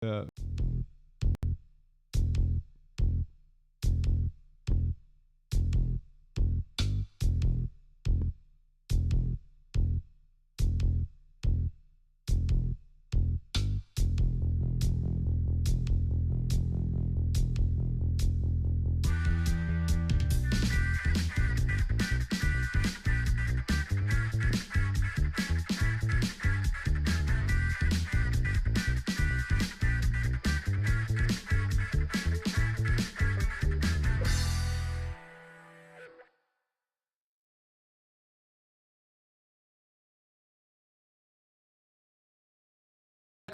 Yeah.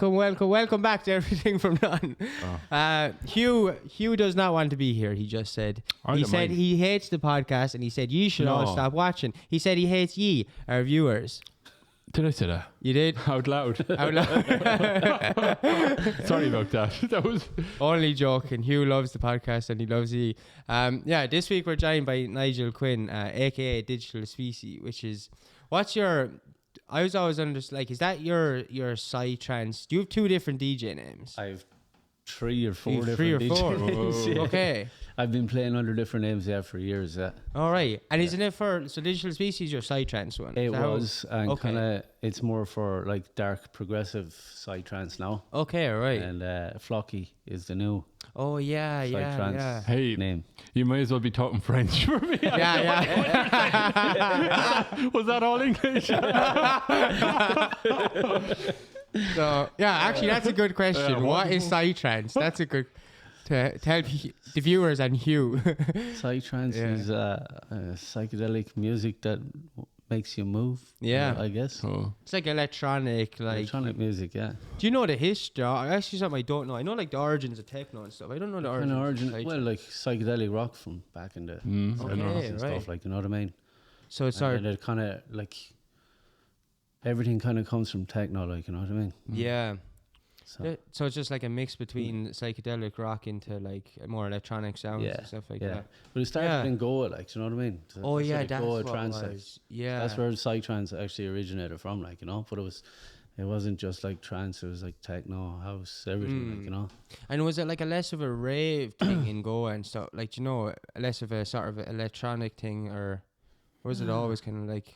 Welcome back to Everything from None. Hugh does not want to be here. He just said he hates the podcast, and he said you should all stop watching. He said he hates ye, our viewers. Did I say that? You did? Out loud. Out loud. Sorry about that. That was only joking. Hugh loves the podcast and he loves ye. This week we're joined by Nigel Quinn, aka Digital Species, which is I was always under is that your Psytrance? Do you have two different DJ names? I have three or four DJ names. Yeah. Okay. I've been playing under different names for years. All right. And isn't it Digital Species your Psytrance one? It was, and kind of it's more for like dark progressive Psytrance now. Okay, all right. And Flocky is the new. Oh yeah, Psytrance Hey, name. You may as well be talking French for me. Yeah. Was that all English? So actually, that's a good question. What is Psytrance? That's a good to tell the viewers and Hugh. Psytrance is psychedelic music that makes you move. Yeah, I guess. Oh. It's like electronic music. Yeah. Do you know the history? Actually, something I don't know. I know like the origins of techno and stuff. I don't know the origins. Well, like psychedelic rock from back in the 70s and stuff. Like, you know what I mean? So it's and it kind of like everything kind of comes from techno. Like, you know what I mean? Yeah. So it's just like a mix between psychedelic rock into like more electronic sounds and stuff like that. But it started in Goa, like, do you know what I mean? So that's Goa what trance, it was. Yeah. That's where Psytrance actually originated from, like, you know. But it wasn't just like trance, it was like techno, house, everything, like, you know. And was it like a less of a rave thing in Goa and stuff? Like, you know, less of a sort of electronic thing, or was it always kind of like...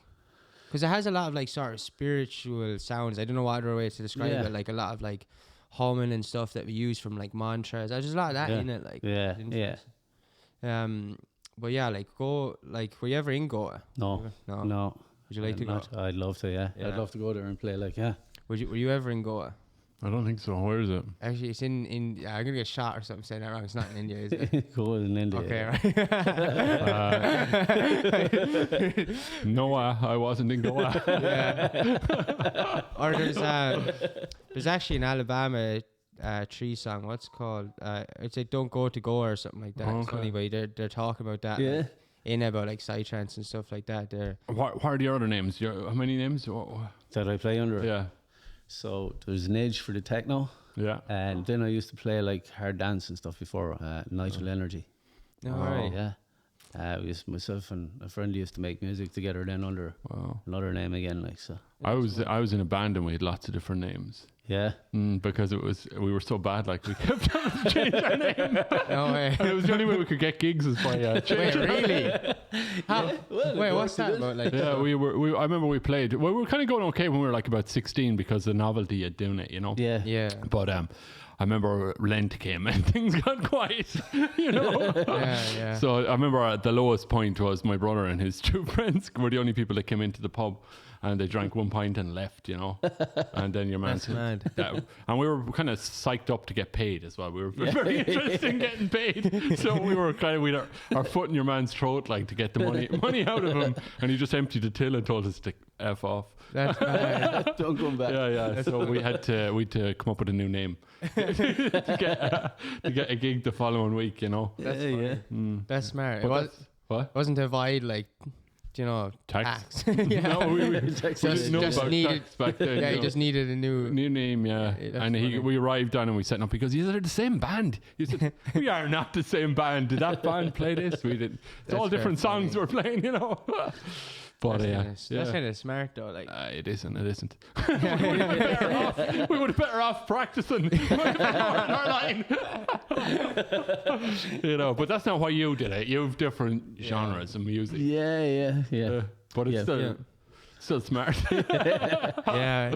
Because it has a lot of like sort of spiritual sounds. I don't know what other way to describe it. Like a lot of like humming and stuff that we use from like mantras. There's just a lot of that in it. Like But yeah, like were you ever in Goa? No. Would you like to go? I'd love to. Yeah. I'd love to go there and play. Like Were you ever in Goa? I don't think so. Where is it? Actually, it's in I'm gonna get shot or something saying that wrong. It's not in India, is it? Goa is in India. Okay, right. No, I wasn't in Goa. Or there's actually an Alabama tree song. What's it called? It's like "Don't Go to Goa" or something like that. Okay. It's funny, but they're talking about that. Yeah. Like, in about like Psytrance and stuff like that. What are the other names? How many names? That I play under. Yeah. So there's an edge for the techno. Yeah. And then I used to play like hard dance and stuff before, Nigel Energy. Right. Yeah. Myself and a friend used to make music together then under another name again, like so. I was in a band and we had lots of different names. Yeah. Because we were so bad, like we kept having to change our name. No way. And it was the only way we could get gigs is by changing. Wait, really? Wait, what's that about? Like, yeah, I remember we played. Well, we were kind of going okay when we were like about 16 because the novelty of doing it, you know. Yeah. Yeah. But I remember Lent came and things got quiet, you know. Yeah. So I remember the lowest point was my brother and his two friends were the only people that came into the pub. And they drank one pint and left, you know. And then your man That's said, mad. and we were kind of psyched up to get paid as well. We were very interested in getting paid. So we were kind of, we had our foot in your man's throat, like, to get the money out of him. And he just emptied the till and told us to F off. That's mad. Don't come back. Yeah. So we had to come up with a new name to get a gig the following week, you know. That's smart. But It wasn't to avoid like, you know, tax. Yeah. No, we didn't know about tax back then. Yeah, he just needed a new name, yeah. And we arrived down and we set up because you said they're the same band. You said, we are not the same band. Did that band play this? We didn't. It's all different songs we're playing, you know. But that's kind of smart though. Like, it isn't. It isn't. we would have better off practicing our line. You know, but that's not why you did it. You have different genres of music. Yeah. But it's still smart. yeah.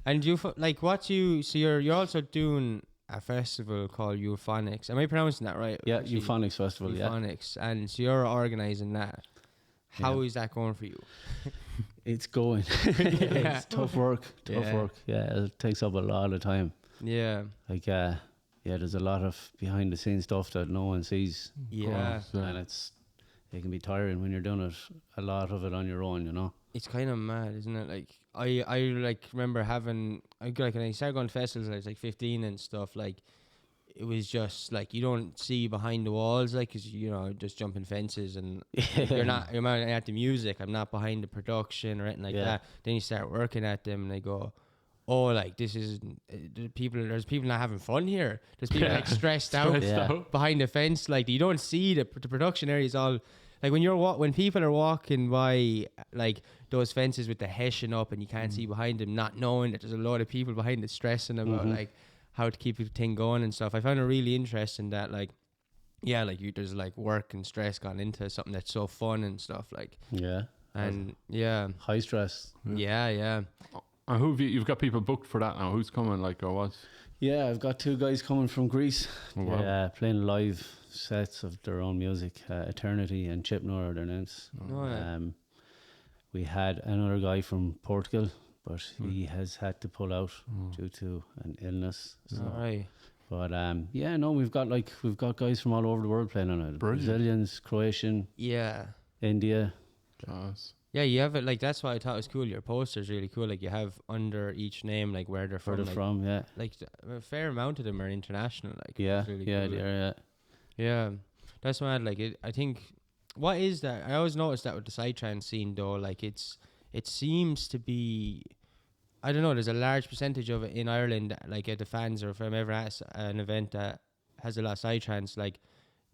And you so you're also doing a festival called Euphonics. Am I pronouncing that right? Yeah, Euphonics Festival. Euphonics, and so you're organising that. How is that going for you? It's going. It's tough work. Yeah, it takes up a lot of time. Yeah. Like, there's a lot of behind the scenes stuff that no one sees. Yeah. And it can be tiring when you're doing it, a lot of it on your own, you know. It's kind of mad, isn't it? Like, I like remember when I started going to festivals when I was like 15 and stuff, like, it was just like you don't see behind the walls, like, because just jumping fences and you're not at the music. I'm not behind the production or anything like that. Then you start working at them and they go, oh, like, this is there's people not having fun here. There's people like stressed out behind the fence. Like, you don't see the production areas all. Like, when people are walking by, like, those fences with the hessian up and you can't see behind them, not knowing that there's a lot of people behind it stressing about like how to keep the thing going and stuff. I found it really interesting that, like, there's like work and stress gone into something that's so fun and stuff, like. Yeah. And high stress. Yeah. And you've got people booked for that now? Who's coming, like, or what? Yeah, I've got 2 guys coming from Greece. Oh, wow. Playing live sets of their own music. Eternity and Chip Noor are their names. We had another guy from Portugal, but he has had to pull out due to an illness. So. Right. But we've got guys from all over the world playing on it. Brilliant. Brazilians, Croatian, India. Class. Yeah, you have it. Like, that's why I thought it was cool. Your poster's really cool. Like, you have under each name, like, where they're from. Like, a fair amount of them are international. Like, Yeah, really yeah, cool. Yeah, that's mad. Like, I think, what is that? I always noticed that with the Psytrance scene, though. Like, it seems to be, I don't know, there's a large percentage of it in Ireland. Like, the fans, or if I'm ever at an event that has a lot of Psytrance, like,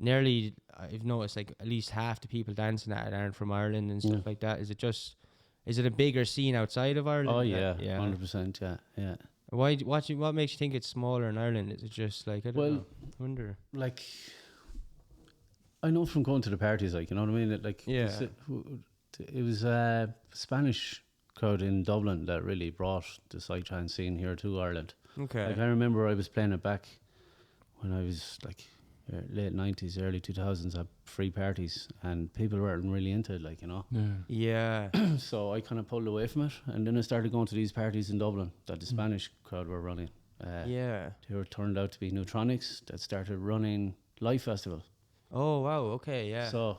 nearly, I've noticed, like, at least half the people dancing at it aren't from Ireland and stuff like that. Is it a bigger scene outside of Ireland? Oh yeah, 100%. Yeah. What makes you think it's smaller in Ireland? Is it just like, I don't know. I wonder. Like, I know from going to the parties, like, you know what I mean? It was a Spanish crowd in Dublin that really brought the Psytrance scene here to Ireland. Okay. Like, I remember I was playing it back when I was like late 90s, early 2000s at free parties, and people weren't really into it, like, you know. Yeah. So I kind of pulled away from it, and then I started going to these parties in Dublin that the Spanish crowd were running. They turned out to be Neutronics that started running Live Festival. Oh wow, okay, yeah. So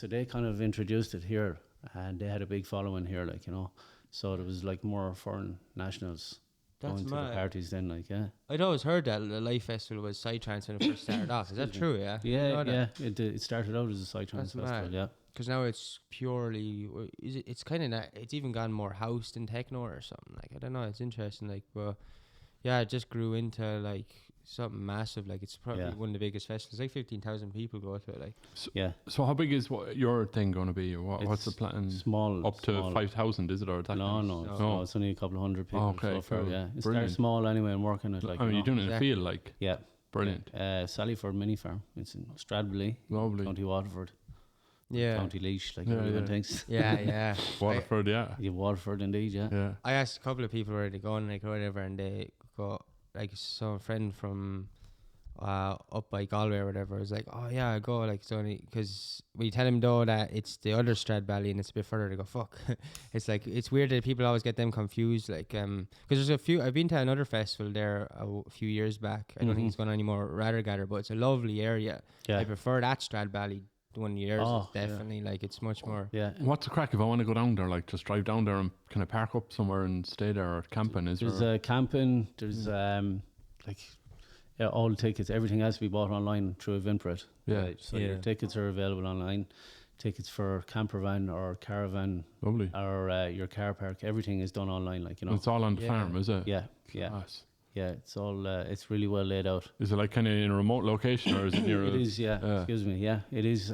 they kind of introduced it here, and they had a big following here, like, you know. So there was like more foreign nationals going to the parties then, like, I'd always heard that the Life Festival was Psytrance when it first started off. Is that true? Yeah. Yeah. It started out as a Psytrance festival. Mad. Yeah. Because now it's purely, it's kind of, it's even gone more house than techno or something. Like, I don't know. It's interesting. Like, but yeah, it just grew into like something massive. Like, it's probably one of the biggest festivals. Like 15,000 people go to it. Like, so how big is your thing going to be? What's the plan? Small, up to 5,000, is it, or no, it's only a couple of hundred people. Okay, so far, cool. Yeah, it's Brilliant. very small anyway, and working it, like. I mean, you're doing it in a field, like. Yeah. Brilliant. Sallyford Mini Farm. It's in Stradbally, lovely. County Waterford. Yeah. County Laois, like everyone thinks. Yeah. Waterford, yeah. Waterford, indeed, yeah. I asked a couple of people where they go, like, or whatever, and they go, like, some friend from up by Galway or whatever was like, oh yeah, I go, like, it's only because we tell him though that it's the other Stradbally and it's a bit further. They go, fuck. It's like, it's weird that people always get them confused, like, because there's a few, I've been to another festival there a few years back. I don't think it's going on anymore, Rathergather, but it's a lovely area. I prefer that Stradbally. The one years is definitely like, it's much more. Yeah. What's the crack if I want to go down there? Like, just drive down there and kind of park up somewhere and stay there, or camping? There's camping. There's all tickets. Everything has to be bought online through Eventbrite. Yeah. So your tickets are available online. Tickets for camper van or caravan, lovely, or your car park. Everything is done online. Like, you know. It's all on the farm, is it? Yeah. Class. Yeah, it's all. It's really well laid out. Is it like kind of in a remote location, or is it near? It is, yeah. Excuse me, yeah. It is.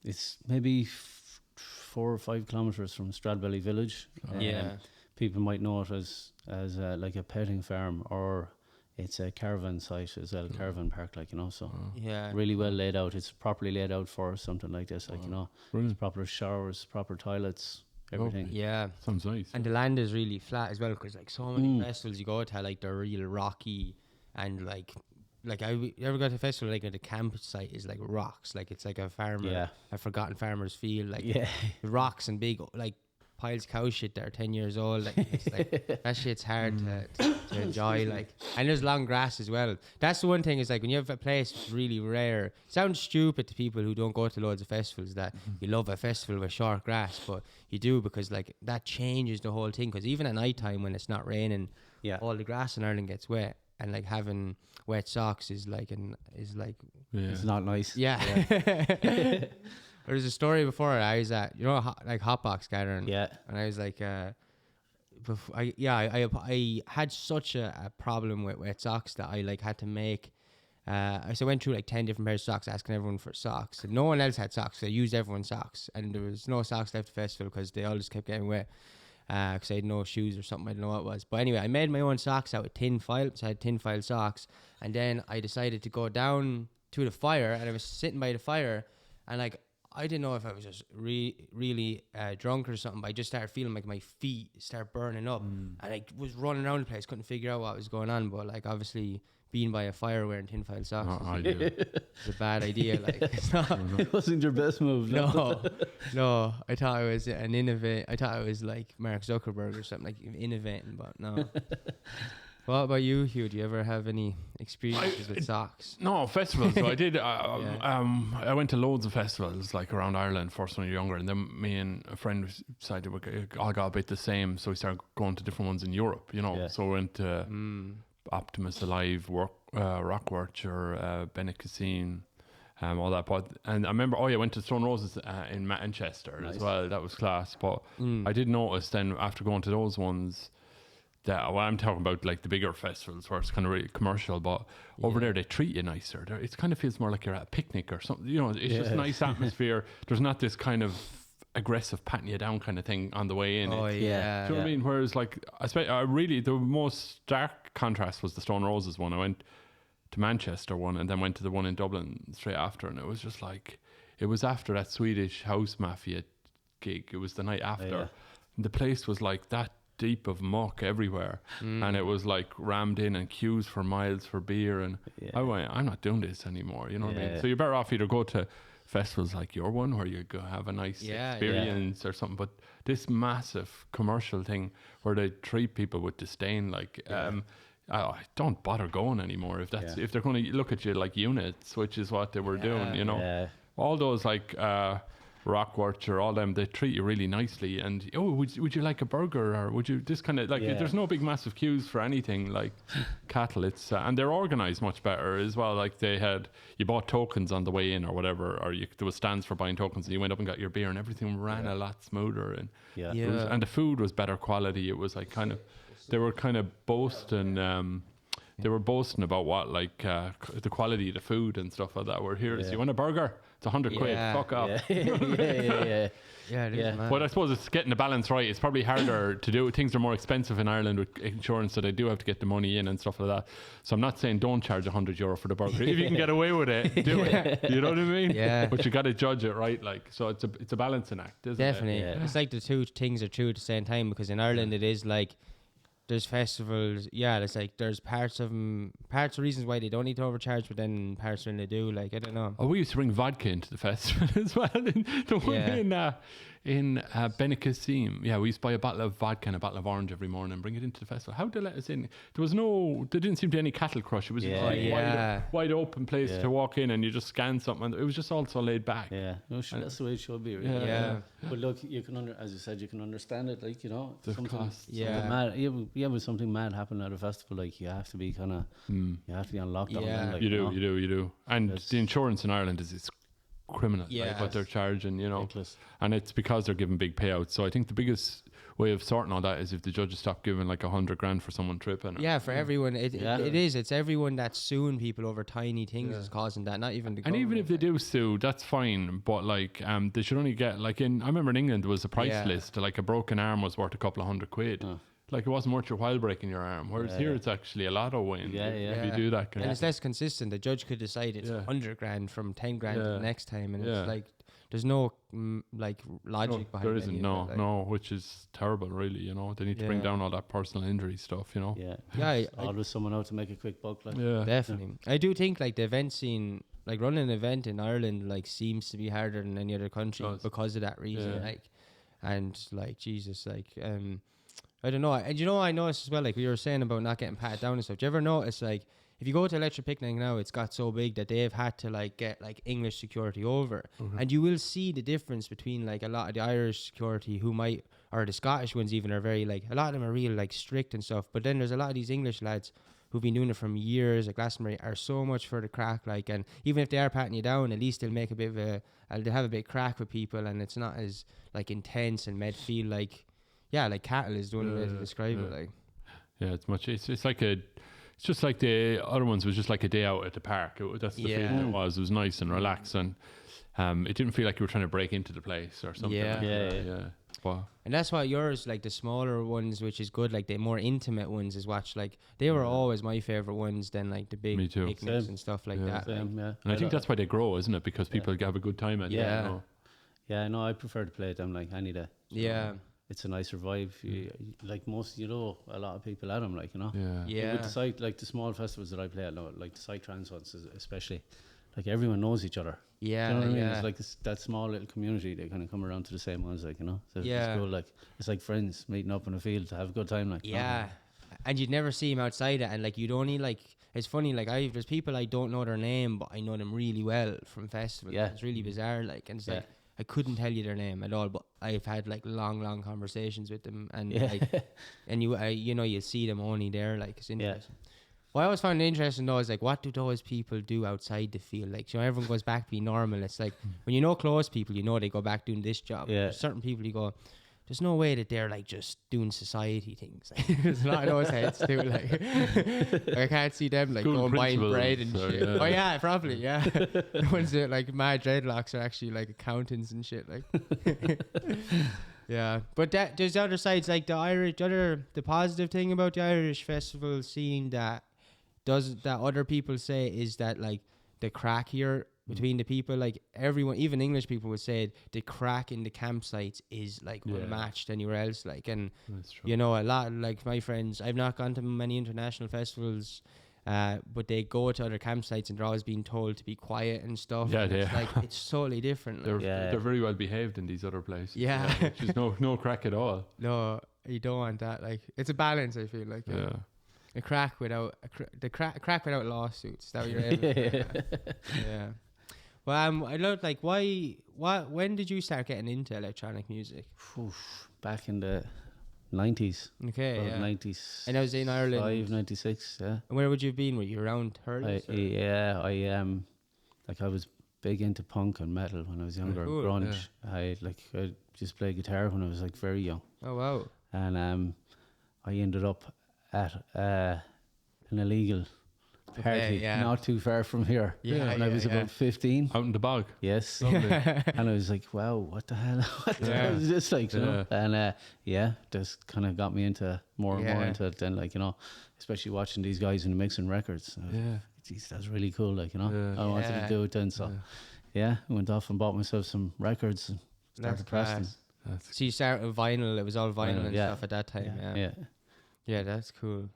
It's maybe 4 or 5 kilometres from Stradbally Village. People might know it as like a petting farm, or it's a caravan site as well, caravan park, like, you know. So really well laid out. It's properly laid out for something like this, like, you know. There's proper showers, proper toilets, everything. Yeah, sounds nice. And the land is really flat as well, because like so many festivals you go to, like they're real rocky, and like you ever go to a festival like the campsite is like rocks, like it's like a forgotten farmer's field, like rocks and big like piles of cow shit that are 10 years old, like, it's like that shit's hard to enjoy, like, and there's long grass as well. That's the one thing, is like when you have a place that's really rare, it sounds stupid to people who don't go to loads of festivals that you love a festival with short grass, but you do, because like that changes the whole thing, because even at night time when it's not raining, all the grass in Ireland gets wet, and like having wet socks is like it's not nice. There's a story before I was at, you know, like hotbox gathering. Yeah. And I was like, I had such a problem with wet socks that I like had to make. I went through like 10 different pairs of socks, asking everyone for socks. And no one else had socks. So I used everyone's socks, and there was no socks left at the festival because they all just kept getting wet. Because I had no shoes or something, I don't know what it was. But anyway, I made my own socks out of tin foil. So I had tin foil socks. And then I decided to go down to the fire, and I was sitting by the fire, and like, I didn't know if I was just really drunk or something, but I just started feeling like my feet start burning up, and I was running around the place, couldn't figure out what was going on. But like, obviously being by a fire wearing tinfoil socks is a bad idea. Like, it's not. It wasn't your best move. No. I thought it was an innovate. I thought it was like Mark Zuckerberg or something, like innovating, but no. What about you, Hugh? Do you ever have any experiences with socks? No, festivals. So I did. I went to loads of festivals, like around Ireland, first when I was younger, and then me and a friend decided we all got a bit the same, so we started going to different ones in Europe. You know, so we went to Optimus Alive, Rockworch, or Benicassin, all that. But and I remember, I went to Stone Roses in Manchester as well. That was class. But I did notice then after going to those ones, that, well, I'm talking about like the bigger festivals where it's kind of really commercial, but over there they treat you nicer. It kind of feels more like you're at a picnic or something. You know, it's just a nice atmosphere. There's not this kind of aggressive patting you down kind of thing on the way in. Oh, do you know what I mean? Whereas like, I really, the most stark contrast was the Stone Roses one. I went to Manchester one and then went to the one in Dublin straight after, and it was just like, it was after that Swedish House Mafia gig. It was the night after. And the place was like that deep of muck everywhere, and it was like rammed in and queues for miles for beer, and I went, I'm not doing this anymore, you know what I mean? So you're better off either go to festivals like your one where you go have a nice experience or something, but this massive commercial thing where they treat people with disdain, like I don't bother going anymore if that's if they're going to look at you like units, which is what they were doing, you know. All those like Rockworch or all them, they treat you really nicely, and would you like a burger, or would you this kind of like there's no big massive queues for anything like cattle. It's and they're organized much better as well. Like you bought tokens on the way in or whatever, or there was stands for buying tokens, and you went up and got your beer, and everything ran a lot smoother, and and the food was better quality. It was like kind of, they were kind of boasting. They were boasting about what like the quality of the food and stuff like that. We're here. So you want a burger? It's 100 quid. Fuck off. But I suppose it's getting the balance right. It's probably harder to do. Things are more expensive in Ireland with insurance, so they do have to get the money in and stuff like that. So I'm not saying don't charge €100 for the burger. If you can get away with it, do it. You know what I mean? Yeah. But you got to judge it right. Like, so it's a balancing act, isn't Definitely. it? It's like the two things are true at the same time, because in Ireland it is like, there's festivals, it's like there's parts of reasons why they don't need to overcharge, but then parts when they do, like, I don't know. Oh, we used to bring vodka into the festival as well. The one in Benicassim. Yeah, we used to buy a bottle of vodka and a bottle of orange every morning and bring it into the festival. How did they let us in? There didn't seem to be any cattle crush. It was wide open place to walk in, and you just scan something. It was just all so laid back. Yeah, no, sure, that's the way it should be. Really. But look, you can as you said, you can understand it. Like, you know, something mad. When something mad happened at a festival, like, you have to be kind of, you have to be on lockdown. Then, like, you do. And the insurance in Ireland is criminal, like what they're charging, you know. Ridiculous. And it's because they're giving big payouts. So I think the biggest way of sorting all that is if the judges stop giving like 100 grand for someone tripping. Yeah, for everyone, it is. It's everyone that's suing people over tiny things is causing that. Not even the and even if they do sue, that's fine. But like, they should only get like I remember in England there was a price list. Like a broken arm was worth a couple of £100. Like it wasn't worth your while breaking your arm. Whereas here it's actually a lot of win. If you do that. And it's less consistent. The judge could decide it's 100 grand from 10 grand the next time, and it's like there's no like logic behind it. There isn't. No, which is terrible, really. You know, they need to bring down all that personal injury stuff. You know. Always someone out to make a quick buck. Like. Yeah, definitely. I do think like the event scene, like running an event in Ireland, like seems to be harder than any other country because of that reason. Like, and like Jesus, like I don't know. And I noticed as well, like we were saying about not getting patted down and stuff. Do you ever notice, like, if you go to Electric Picnic now, it's got so big that they've had to, like, get, like, English security over. And you will see the difference between, like, a lot of the Irish security or the Scottish ones even are very, like, a lot of them are real, like, strict and stuff. But then there's a lot of these English lads who've been doing it from years at Glastonbury are so much for the crack, like, and even if they are patting you down, at least they'll make a bit of they'll have a bit of crack with people, and it's not as, like, intense and made feel like, like cattle is the only way to describe it. Like, it's like it's just like the other ones was just like a day out at the park. That's the feeling it was. It was nice and relaxed, and it didn't feel like you were trying to break into the place or something. Wow. And that's why yours, like the smaller ones, which is good, like the more intimate ones, is like they were always my favorite ones. Than like the big picnics and stuff like that. And I think that's why they grow, isn't it? Because people have a good time at it. No, I prefer to play them like any day. So it's a nicer vibe. Like most, a lot of people at them, like, With the small festivals that I play at, like the Psytrance ones especially, like everyone knows each other. You know what I mean? It's like that small little community. They kind of come around to the same ones, like, So it's cool. Like it's like friends meeting up in a field to have a good time, like. And you'd never see them outside it, and like you'd only like. It's funny, like there's people I don't know their name, but I know them really well from festivals. It's really bizarre, like, and it's like. I couldn't tell you their name at all, but I've had like long conversations with them, and like, and you see them only there, like it's interesting. What I always found interesting though is like, what do those people do outside the field? Like, everyone goes back to be normal. It's like when close people, they go back doing this job. There's certain people you go, there's no way that they're like just doing society things. Like, there's a lot of those heads too. Like, I can't see them like going buying bread and shit. Yeah. Oh yeah, probably the ones that like mad dreadlocks are actually like accountants and shit. Like, But there's the other sides, like the positive thing about the Irish festival scene that other people say is that like the crack here between the people, like everyone, even English people would say the crack in the campsites is like unmatched anywhere else. Like, and a lot of, like my friends, I've not gone to many international festivals, but they go to other campsites and they're always being told to be quiet and stuff. It's totally different. They're very well behaved in these other places. There's no crack at all. No, you don't want that. Like, it's a balance, I feel like. A crack without crack without lawsuits. That you're able. Well, I love, like, when did you start getting into electronic music? Back in the 90s. Okay, 90s. And I was in Ireland. 96, And where would you have been? Were you around Hurley? I was big into punk and metal when I was younger. Cool, grunge. I just played guitar when I was like very young. Oh wow. And I ended up at an illegal party not too far from here. When I was about 15. Out in the bog. Yes. And I was like, wow, what the hell? What the hell is this like? You know? And just kind of got me into more and more into it. Then, like, especially watching these guys and mixing records. Geez, that's really cool. Like, I wanted to do it then. So I went off and bought myself some records and started pressing. So you started with vinyl. It was all vinyl and stuff at that time. Yeah, that's cool.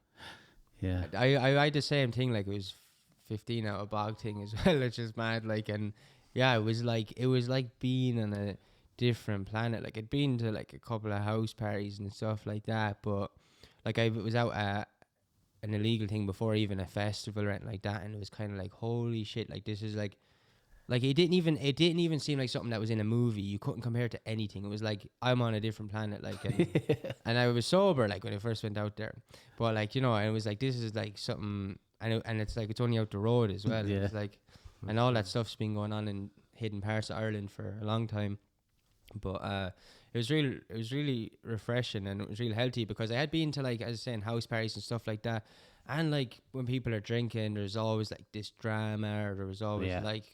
Yeah, I had the same thing. Like, it was 15 out of bog thing as well, which is mad. Like, and it was like being on a different planet. Like, I'd been to like a couple of house parties and stuff like that, but like I was out at an illegal thing before even a festival or anything like that, and it was kind of like, holy shit! Like, this is like it didn't even seem like something that was in a movie. You couldn't compare it to anything. It was like, I'm on a different planet. Like, and I was sober like when I first went out there, but like, and it was like, this is like something, and it's like, it's only out the road as well. It's like, and all that stuff's been going on in hidden parts of Ireland for a long time. But it was really refreshing, and it was real healthy, because I had been to, like, as I was saying, house parties and stuff like that, and like when people are drinking, there's always like this drama, or there was always like,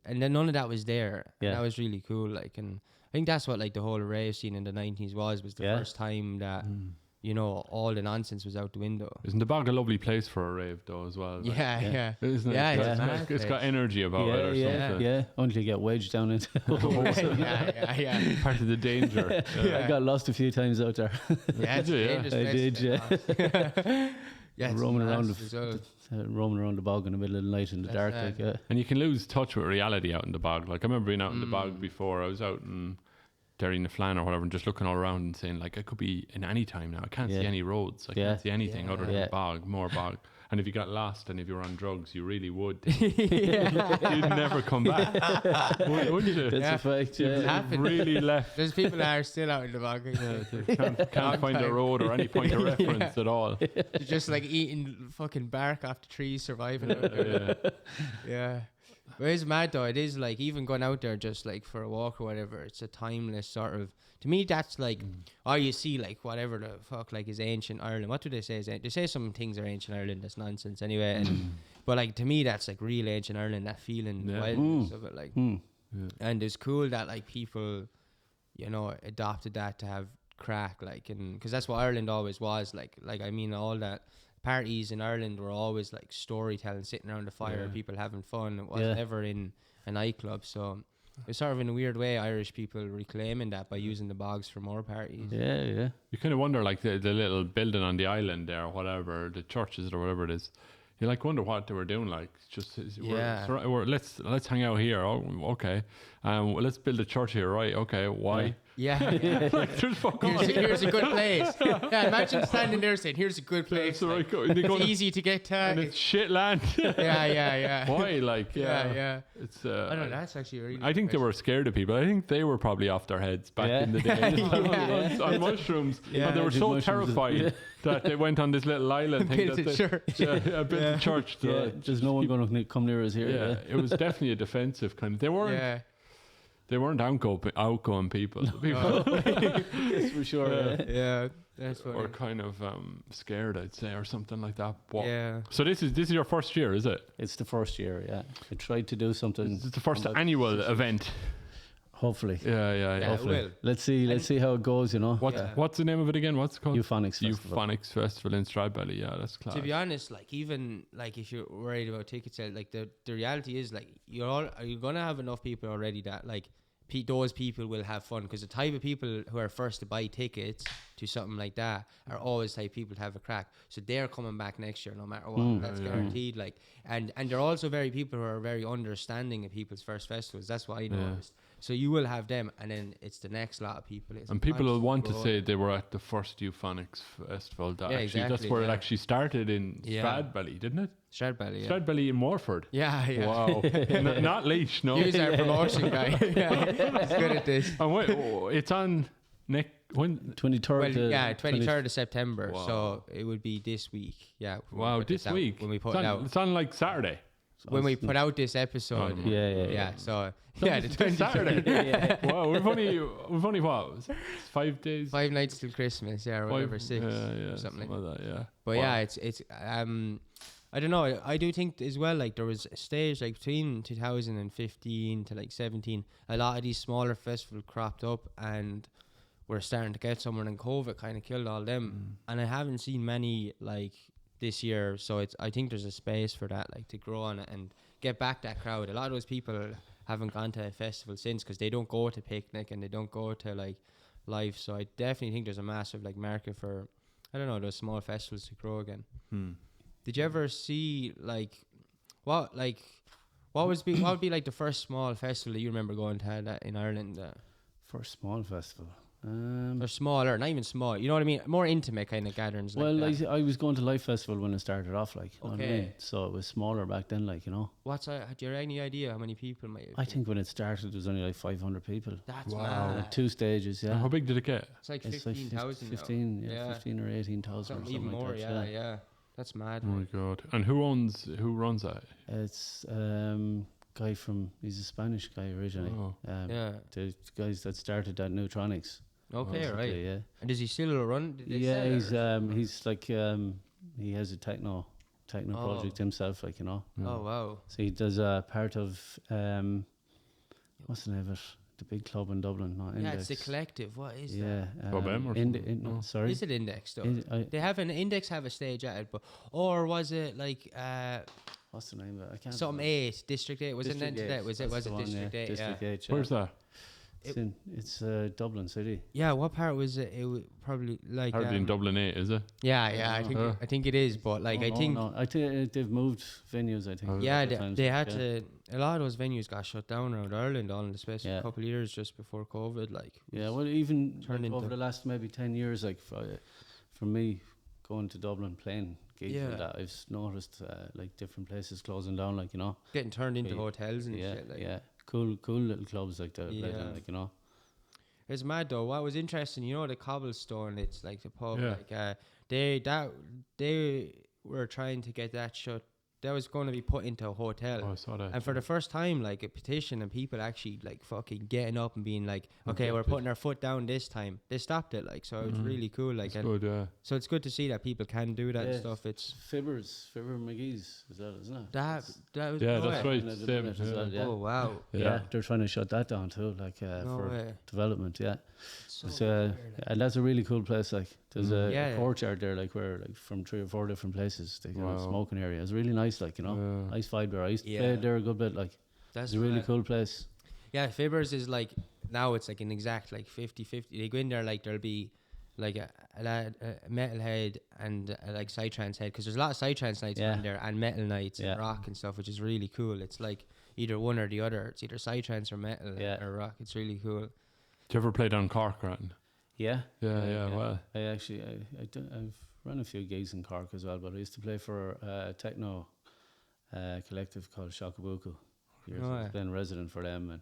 and then none of that was there. And that was really cool. Like, and I think that's what like the whole rave scene in the 90s was the first time that you know, all the nonsense was out the window. Isn't the Bog a lovely place for a rave though as well? Like, Yeah. Isn't it? Yeah, It's got energy about it or something. Yeah, until you get wedged down into yeah. Part of the danger. I got lost a few times out there. Yeah, it's a dangerous I place did, yeah. roaming around the bog in the middle of the night in the dark. Like, And you can lose touch with reality out in the bog. Like, I remember being out in the bog before. I was out in Derry-na-Flan or whatever, and just looking all around and saying, like, I could be in any time now. I can't see any roads. I can't see anything other than bog, more bog. And if you got lost and if you were on drugs, you really would. You'd never come back. Wouldn't you? that's a fact. Yeah. Really left. There's people that are still out in the bog. Can't find a road or any point of reference at all. They're just like eating fucking bark off the trees, surviving out there. Yeah. But it's mad though. It is like, even going out there just like for a walk or whatever, it's a timeless sort of, to me that's like, you see like whatever the fuck like is ancient Ireland. What do they say? They say some things are ancient Ireland. That's nonsense anyway. And but like, to me that's like real ancient Ireland, that feeling, the wildness of it, like. And it's cool that like people, you know, adopted that to have crack, like, and because that's what Ireland always was like I mean, all that parties in Ireland were always like storytelling, sitting around the fire, people having fun. It wasn't ever in a nightclub. So it's sort of, in a weird way, Irish people reclaiming that by using the bogs for more parties. Yeah. You kind of wonder, like, the little building on the island there, or whatever, the churches or whatever it is. You like wonder what they were doing. Like, just let's hang out here. Oh, okay. Let's build a church here, right? Okay, why? Yeah. Like, there's fuck all. Here's a good place. Yeah, imagine standing there saying, "Here's a good place. Right, it's easy to get to." And it's shit land. Yeah. Why? Like, yeah. It's. I don't know. That's actually really. I think they were scared of people. I think they were probably off their heads back in the day on mushrooms. And they were so terrified that they went on this little island thing. Built a church. There's no one going to come near us here. Yeah, it was definitely a defensive kind of. They weren't. They weren't outgoing people. Yes, for sure. Yeah, that's funny. Or kind of scared, I'd say, or something like that. Yeah. So this is your first year, is it? It's the first year. Yeah, I tried to do something. It's the first annual event. Hopefully. Yeah. Hopefully. It will. Let's see how it goes. You know. What's the name of it again? What's it called? Euphonics Festival. Euphonics Festival in Stradbally. Yeah, that's class. To be honest, like, even like if you're worried about ticket sales, like the reality is, like, you're gonna have enough people already that like those people will have fun, because the type of people who are first to buy tickets to something like that are always type people to have a crack. So they're coming back next year no matter what. That's guaranteed. Like, and they're also very people who are very understanding of people's first festivals. That's what I noticed. So you will have them, and then it's the next lot of people. And people will want to say they were at the first Euphonics Festival. That's where it actually started in Stradbally, didn't it? Stradbally, Stradbally in Morford. Yeah. Wow. Not Leash, no. He's our promotion guy. He's good at this. And wait, it's on when 23rd. 23rd of September. Wow. So it would be this week. Yeah. Wow, this week when we put it out. It's on like Saturday. When we put out this episode. So the 23rd. Saturday. Wow, we've only what? 5 days. 5 nights till Christmas, or whatever, 6. Something like that. Yeah. But it's I don't know. I do think as well, like, there was a stage like between 2015 to like 17, a lot of these smaller festivals cropped up and we're starting to get somewhere, and COVID kind of killed all them. And I haven't seen many like this year, so I think there's a space for that, like, to grow on it and get back that crowd. A lot of those people haven't gone to a festival since, because they don't go to Picnic and they don't go to like Life. So I definitely think there's a massive like market for, I don't know, those small festivals to grow again. Did you ever see what would be like the first small festival that you remember going to that in Ireland? First small festival. Or smaller, not even small. You know what I mean? More intimate kind of gatherings. Well, like that. I was going to Life Festival when it started off, like. You know okay. What I mean? So it was smaller back then, like, you know. Do you have any idea how many people might have I think when it started, there was only like 500 people. That's mad. 2 stages, yeah. And how big did it get? It's like 15,000. 15 or 18,000. Something even more, like yeah. That's mad. Oh my god! And who runs that? It's guy he's a Spanish guy originally. Oh. The guys that started that Neutronics. Okay, right. basically, Yeah. And does he still run? Did they Yeah, sell it or- he's like he has a techno project himself, like, you know. Oh wow. So he does part of what's the name of it? The big club in Dublin, not Yeah, Index. it's the Collective. What is that? Yeah, Club M or something? no, sorry. Is it Index though? They have an Index, have a stage at it, but or was it like What's the name of it? I can't. something remember. 8, District 8? Was it District meant to that? Was it that's the one, District 8? District Yeah. 8. Yeah. Where's that? It's Dublin City. Yeah, what part was it? It was probably like Hardly in Dublin 8, is it? Yeah, I think it is, but like I think I think they've moved venues. I think. yeah, a couple of they times, had yeah. to. A lot of those venues got shut down around Ireland, all in the space of Yeah. a couple of years just before COVID. Like Yeah, well, even turned like over into- the last maybe 10 years, like for me going to Dublin playing gigs Yeah. and that, I've noticed like different places closing down, like, you know. getting turned into Yeah. hotels and Yeah, shit. Like yeah, cool little clubs like that, Yeah. like, you know. it's mad though. What was interesting, you know, the Cobblestone. It's like the pub. Yeah. Like they were trying to get that shut. That was going to be put into a hotel. Oh, I saw that. And for the first time, like a petition and people actually like fucking getting up and being like, okay, we're Objected. putting our foot down this time. They stopped it, like, so it was really cool. Like, That's and good, yeah. so it's good to see that people can do that and Yeah. stuff. It's Fibber McGee's, is that, isn't it? that was Yeah, no that's way. right. They're doing Same, it as well, yeah. yeah. Oh wow, Yeah, they're trying to shut that down too, like no for way. development. Yeah, So it's weird, like. and that's a really cool place. Like, there's a Yeah. courtyard there, like where like from 3 or 4 different places. They got a Wow. smoking area. It's really nice, like, you know, Yeah. nice vibe there. I used to Yeah. play there a good bit. Like, That's it's a really mad. cool place. Yeah, Fibbers is like now it's like an exact like 50-50. They go in there like there'll be like a metalhead and like Psytrance head, because there's a lot of Psytrance nights Yeah. in there and metal nights Yeah. and rock and stuff, which is really cool. It's like either one or the other. It's either Psytrance or metal Yeah. or rock. It's really cool. Did you ever play down Cork, Grattan? Yeah, Yeah, well. I actually I've run a few gigs in Cork as well, but I used to play for a techno collective called Shakabuku. Oh, I've yeah. been resident for them,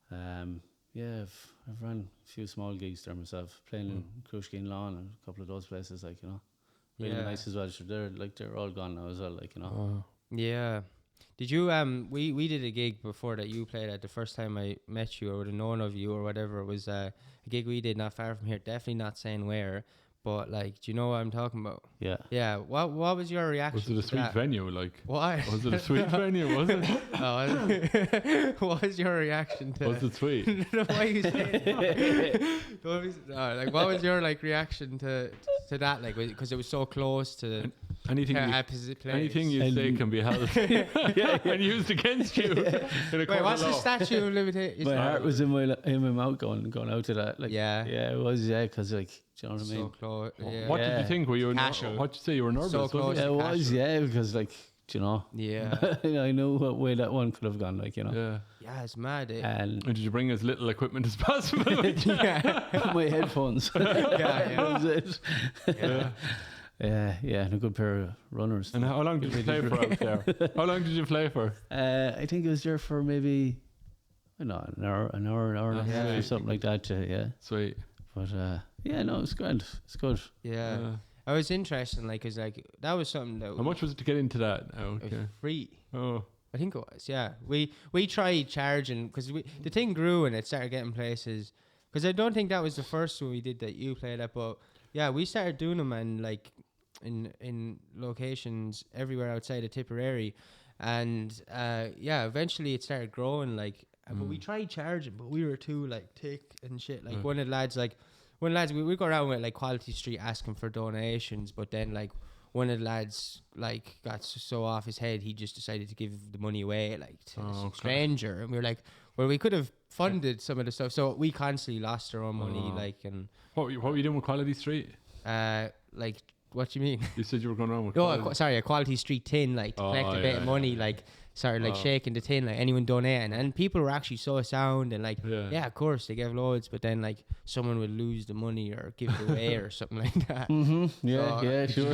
and yeah, I've run a few small gigs there myself, playing in Crushkin Lawn and a couple of those places, like, you know, really Yeah. nice as well. So they're all gone now as well, like, you know. Oh. Yeah. Did you we did a gig before that you played at. The first time I met you or would have known of you or whatever was a gig we did not far from here. Definitely not saying where, but like, do you know what I'm talking about? Yeah, Yeah. What was your reaction? Was it a to sweet that? venue? Like, Why? was it a sweet venue? Was it? What was your reaction to? Was it sweet? Why you saying? Like, what was your like reaction to that? Like, because it was so close to Anything you, opposite place. anything you say can be held and used against you in a Wait, court what's of the law. statute of limitations? my heart was in my mouth going out to that. Like, Yeah. yeah, it was, yeah, because, like, do you know what I So mean? close. Yeah. What did Yeah. you think? Were you Casual. what did you say? You were nervous. So wasn't close. it? Yeah, it was, Casual. yeah, because, like, do you know, Yeah. I knew what way that one could have gone, like, you know. Yeah. Yeah, it's mad. Eh? And And did you bring as little equipment as possible? yeah. my headphones. Yeah, That was it. Yeah. Yeah, and a good pair of runners. And how long did you play for out there? How long did you play for? I think it was there for maybe, I don't know, an hour and a half Yeah. or something like that. Yeah, Sweet. but yeah, no, it's grand. It's good. Yeah. I was interested, like, cause like that was something that How much was it to get into that? Oh, was okay. free. Oh, I think it was. Yeah, we tried charging because the thing grew and it started getting places. Because I don't think that was the first one we did that you played at, but yeah, we started doing them and like in locations everywhere outside of Tipperary, and yeah, eventually it started growing. Like, but we tried charging, but we were too like thick and shit. Like one of the lads, we go around with like Quality Street asking for donations, but then like one of the lads like got so off his head, he just decided to give the money away like to some stranger, and we were like, well, we could have funded some of the stuff, so we constantly lost our own money. Like, and what were you doing with Quality Street? like, what do you mean? You said you were going around with. No, Quality. sorry, a Quality Street tin, like to collect a bit of money, like started like shaking the tin, like anyone donating, and people were actually so sound and like, yeah, of course they gave loads, but then like someone would lose the money or give it away or something like that. Yeah, So, yeah, sure.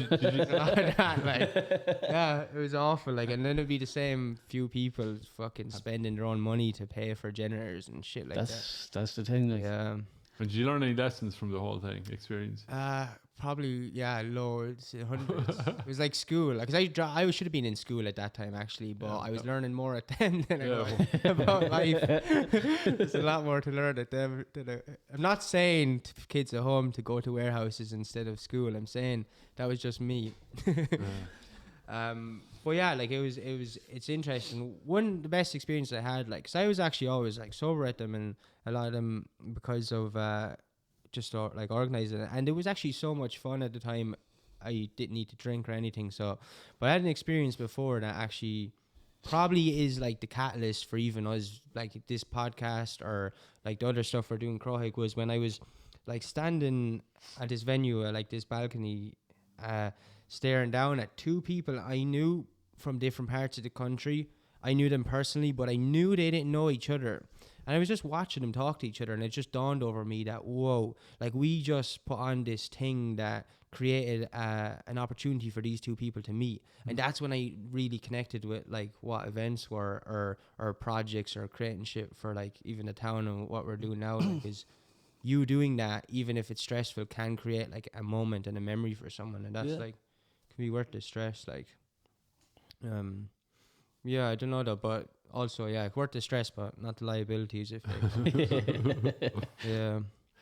Yeah, it was awful. Like, and then it'd be the same few people fucking spending their own money to pay for generators and shit like That's the thing. that. Like, Yeah. And did you learn any lessons from the whole thing? Experience? Probably, yeah, loads, hundreds. It was like school, because I should have been in school at that time actually, but I was learning more at them than I was about life. There's a lot more to learn at them. I'm not saying to kids at home to go to warehouses instead of school. I'm saying that was just me. But yeah, like it's interesting. The best experience I had, like, cause I was actually always like sober at them, and a lot of them because of just like organizing it, and it was actually so much fun at the time. I didn't need to drink or anything, so but I had an experience before that actually probably is like the catalyst for even us, like this podcast or like the other stuff we're doing. Crowhike was when I was like standing at this venue, like this balcony, staring down at two people I knew from different parts of the country. I knew them personally, but I knew they didn't know each other. And I was just watching them talk to each other, and it just dawned over me that, whoa, like we just put on this thing that created an opportunity for these two people to meet. And that's when I really connected with like what events were or projects or creating shit for like even the town and what we're doing now. Like, is you doing that, even if it's stressful, can create like a moment and a memory for someone. And that's like, can be worth the stress. Like, yeah, I don't know though, but also, yeah, worth the stress, but not the liabilities. If yeah.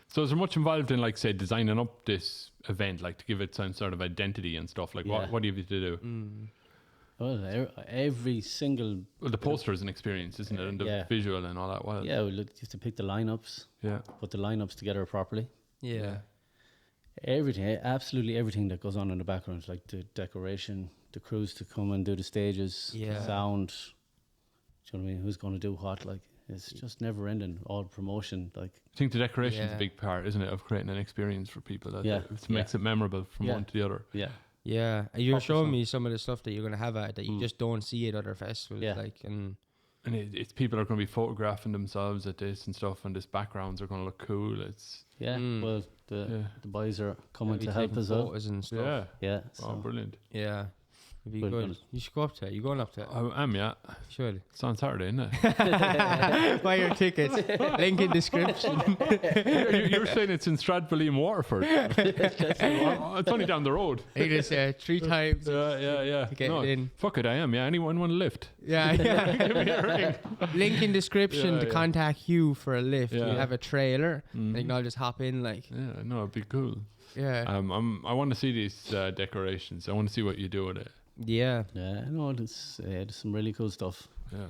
So is there much involved in, like, say, designing up this event, like to give it some sort of identity and stuff? Like, what do you have to do? Well, every single... Well, the poster is an experience, isn't it? And the visual and all that. Well, yeah, well, look, you have to pick the lineups. Yeah. Put the lineups together properly. Yeah. Everything, absolutely everything that goes on in the background, like the decoration, the crews to come and do the stages, sound. Do you know what I mean? Who's going to do what? Like, it's just never ending. All promotion, like. I think the decoration is a big part, isn't it, of creating an experience for people that it makes it memorable from one to the other. Yeah. Yeah, you're showing me some of the stuff that you're going to have at that you just don't see at other festivals. Yeah. Like, and it's people are going to be photographing themselves at this and stuff, and this backgrounds are going to look cool. It's well, the boys are coming to help us out and stuff. Yeah. So. Oh, brilliant. Yeah. It'd be good. You should go up to it. You going up to it? I am, yeah. Surely. It's on Saturday, isn't it? Buy your tickets. Link in description. You're saying it's in Stradbally and Waterford. It's only down the road. I just 3 times. Yeah. To get it in. Fuck it, I am. Yeah, anyone want a lift? Yeah. Give me a ring. Link in description to contact you for a lift. Yeah. You have a trailer. And you can all just hop in. Like. Yeah, no, it'd be cool. Yeah. I want to see these decorations. I want to see what you do with it. Yeah. Yeah, no, there's some really cool stuff. Yeah.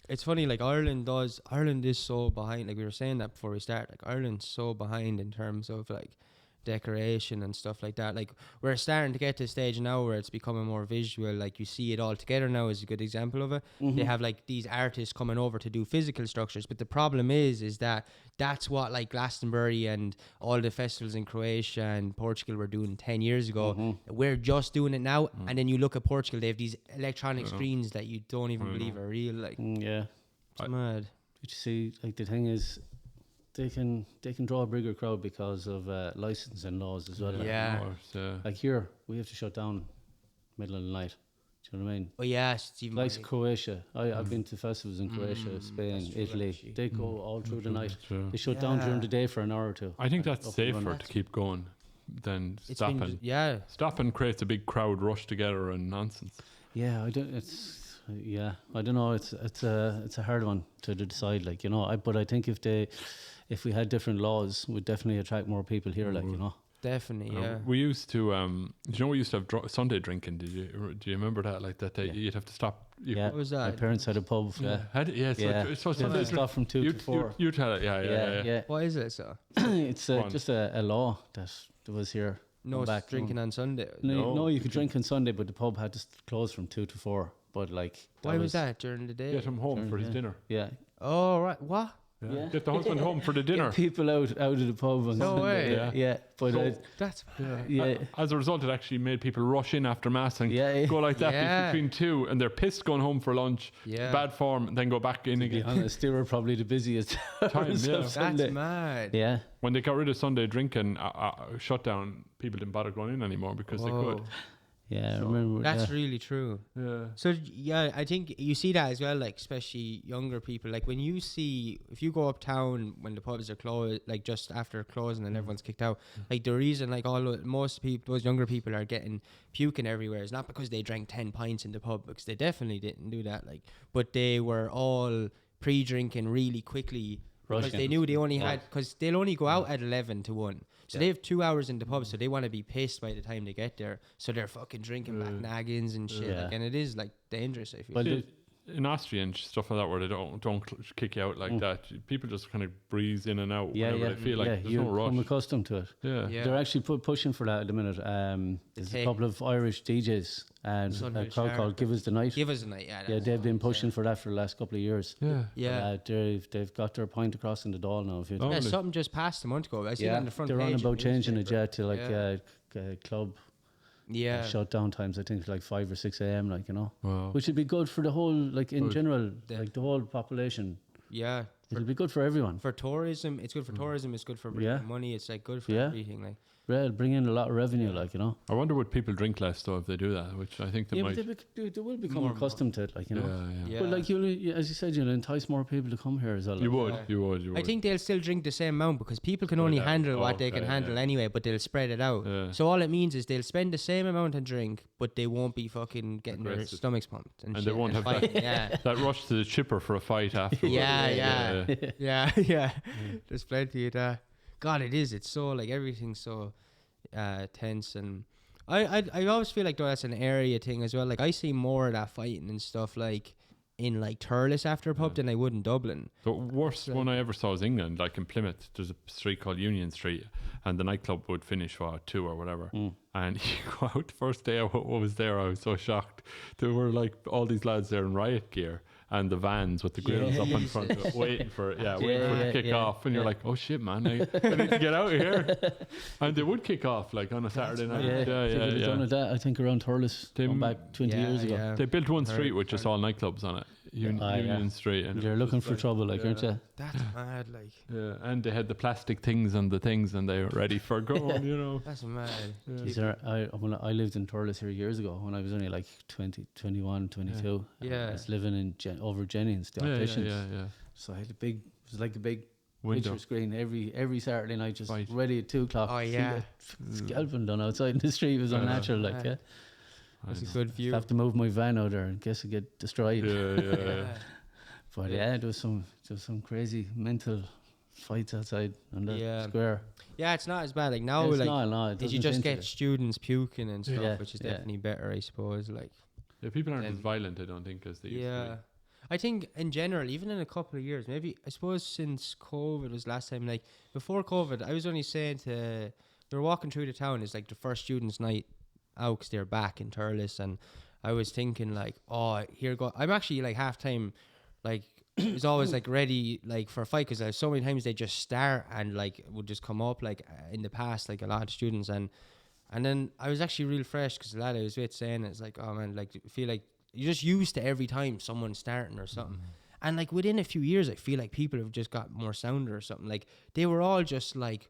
It's funny, like Ireland is so behind. Like we were saying that before we start. Like Ireland's so behind in terms of like decoration and stuff like that. Like we're starting to get to a stage now where it's becoming more visual. Like you see it all together now is a good example of it. They have like these artists coming over to do physical structures, but the problem is that that's what like Glastonbury and all the festivals in Croatia and Portugal were doing 10 years ago. We're just doing it now. And then you look at Portugal, they have these electronic screens that you don't even believe are real. Like it's mad. Did you see, like the thing is, they can draw a bigger crowd because of licensing laws as well. Like here, we have to shut down middle of the night. Do you know what I mean? Oh yes, it's even like Croatia. I've been to festivals in Croatia, Spain, Italy. Actually. They go all through the night. They shut down during the day for an hour or two. I think that's safer to keep going than stopping. Stopping creates a big crowd rush together and nonsense. Yeah, I don't. I don't know. It's a hard one to decide. Like, you know, but I think if we had different laws, we'd definitely attract more people here. Like, you know. Definitely, yeah. We used to, we used to have Sunday drinking. Do you remember that? Like that, you'd have to stop. What was that? My parents had a pub. So Sunday stop from 2 to 4. You tell it, yeah. Why is it so? It's just a law that was here. No drinking on Sunday. No, you could drink on Sunday, but the pub had to close from 2 to 4. But like, why was that during the day? Get him home for his dinner. Yeah. Oh right, what? Yeah. Get the husband home for the dinner. Get people out of the pub on Sunday. Way. Yeah. But so that's as a result, it actually made people rush in after mass and go like that between 2, and they're pissed going home for lunch. Bad form, and then go back in again. To be honest, they were probably the busiest time. That's mad. Yeah. When they got rid of Sunday drinking, shut down, people didn't bother going in anymore because they could. Yeah, I So remember. That's really true. Yeah. So yeah, I think you see that as well, like especially younger people. Like when you see, if you go uptown when the pubs are closed, like just after closing and everyone's kicked out, like the reason like most people, those younger people are getting puking everywhere is not because they drank 10 pints in the pub, because they definitely didn't do that. Like, but they were all pre-drinking really quickly. Because Rushing. they knew they only had, because they'll only go out at 11 to 1. So they have 2 hours in the pub, so they want to be pissed by the time they get there. So they're fucking drinking back naggins and shit. Yeah. Like, and it is like dangerous, I feel. Well, In Austria and stuff like that, where they don't kick you out like that, people just kind of breeze in and out whenever they feel like there's you no rush. become accustomed to it. Yeah. Yeah. They're actually pushing for that at the minute. There's a couple of Irish DJs and a Sunday crowd Star. called Give Us the Night. Give us a night, yeah. Yeah, they've been pushing for that for the last couple of years. Yeah. Yeah. They've got their point across in the Dáil now. If you Oh, Yeah, really? something just passed a month ago. I see it on the front they're page on of about the changing it newspaper. to like club Yeah. shutdown times. I think like 5 or 6 a.m. Like, you know, Wow. which would be good for the whole, like in Good. general, Yeah. like the whole population. Yeah. It'll be good for everyone. For tourism, it's good for tourism. It's good for bringing Yeah. money. It's like good for Yeah. everything. Like, Yeah, it'll bring in a lot of revenue. Like, you know. I wonder would people drink less though if they do that, which I think they Yeah, might. but they will become More and accustomed to it. Like, you know. Yeah. yeah. But like as you said, you'll entice more people to come here as well. You like. would, Yeah. you would. I think they'll still drink the same amount because people can Spread only it out. handle what Oh, they can okay, handle yeah. anyway, but they'll spread it out. Yeah. So all it means is they'll spend the same amount of drink, but they won't be fucking getting their Aggressive. stomachs pumped and And shit they won't have that- fighting. Yeah. That rush to the chipper for a fight after. Yeah. Yeah. There's plenty of that. God, it is. It's so like everything's so tense, and I always feel like though that's an area thing as well. Like I see more of that fighting and stuff like in like Thurles after a pub than I would in Dublin. The worst one I ever saw was England, like in Plymouth. There's a street called Union Street, and the nightclub would finish for 2 or whatever. And you go out the first day what was there, I was so shocked. There were like all these lads there in riot gear and the vans with the grills up in front of it, waiting for it to kick off. And you're like, oh shit, man, I need to get out of here. And they would kick off like on a Saturday night. They've done it that I think around Thurles going back 20 years ago. They built one street with just all nightclubs on it, Union Street. And They're looking for trouble, like, aren't they? That's mad. Like and they had the plastic things and the things, and they were ready for going. You know. that's mad. When I lived in Thurles here years ago, when I was only like 20, 21, 22. Yeah. I was living in over Jennings, the Yeah, opticians. yeah. So I had it was like a big Window. picture screen every Saturday night, just Right. ready at 2 o'clock. Oh, yeah. Scalping done outside in the street. It was unnatural, like, yeah. That's a good view. Have to move my van out there in case it get destroyed. Yeah. But yeah, there was some crazy mental fights outside on the square. Yeah, it's not as bad. Like now, It's like not, it did you doesn't just seem to get be. students puking and stuff, Yeah, which is yeah. definitely better, I suppose. Like Yeah, people aren't Then- as violent, I don't think, as they used to yeah. I think in general, even in a couple of years, maybe I suppose since COVID was last time. Like before COVID, I was only saying to we were walking through the town. It's like the first students' night out 'cause they're back in Thurles, and I was thinking like, oh, here go. I'm actually like half time, like was always like ready like for a fight because so many times they just start and like would just come up like in the past like a lot of students and then I was actually real fresh because the lad I was with saying it's like, oh man, like I feel like you're just used to every time someone's starting or something. And like within a few years I feel like people have just got more sounder or something. Like they were all just like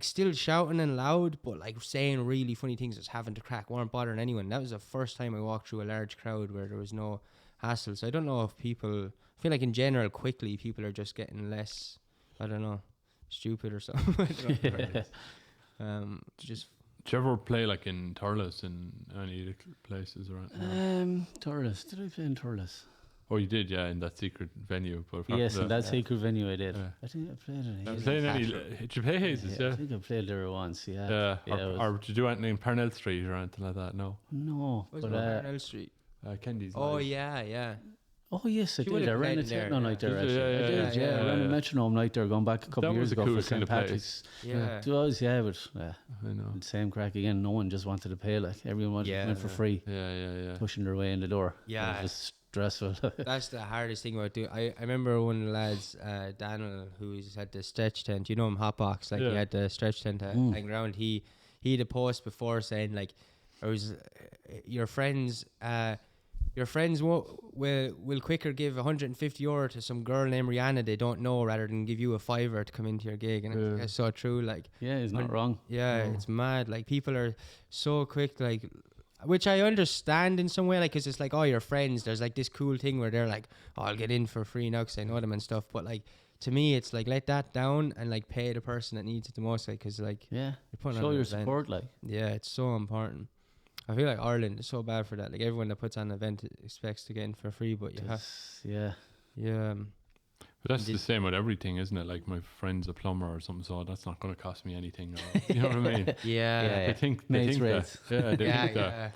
still shouting and loud but like saying really funny things, just having to crack, weren't bothering anyone. That was the first time I walked through a large crowd where there was no hassle. So I don't know if people, I feel like in general quickly people are just getting less, I don't know, stupid or something. I don't know what it is. Just Did you ever play like in Thurles in any little places around? Thurles. Did I play in Thurles? Oh, you did, yeah, in that secret venue. But apart Yes, from in that secret venue I did. Yeah. I think I played it. that, playing any, did you play Hazes? I Yeah. think I played there once. Yeah. Yeah. Or did you do anything in Parnell Street or anything like that? No. No, was but Parnell Street. Kennedy's. Oh Live. yeah. oh yes, I She would did. I have ran a played in there, techno night there. yeah. Actually, Yeah, I did. yeah, I ran a yeah. metronome night there, going back a couple That of was years a ago cool for kind St of place. Patrick's. Yeah. It was, yeah, but I know. the same crack again. No one just wanted to pay. Like everyone went for free, Yeah. pushing their way in the door. Yeah. It was just stressful. That's the hardest thing about doing. I remember one of the lads, Daniel, who's had the stretch tent. You know him, Hotbox. Like he had the stretch tent hanging around. He had a post before saying like, "I was your friends will quicker give €150 to some girl named Rihanna they don't know rather than give you a $5 to come into your gig." And it's so true. Like Yeah, he's not wrong. yeah, it's mad. Like people are so quick. Like which I understand in some way, like, because it's like, oh, your friends, there's like this cool thing where they're like, oh, I'll get in for free now because I know them and stuff. But like, to me, it's like, let that down and like pay the person that needs it the most, like, because like, Yeah. you're putting Show on an your event. support, like. Yeah, it's so important. I feel like Ireland is so bad for that. Like, everyone that puts on an event expects to get in for free, but you have, Yeah. yeah. But that's the same with everything, isn't it? Like my friend's a plumber or something, so that's not going to cost me anything. Or, you know what I mean? Yeah. They think Mates that. rates. Yeah, they Yeah, think that. yeah.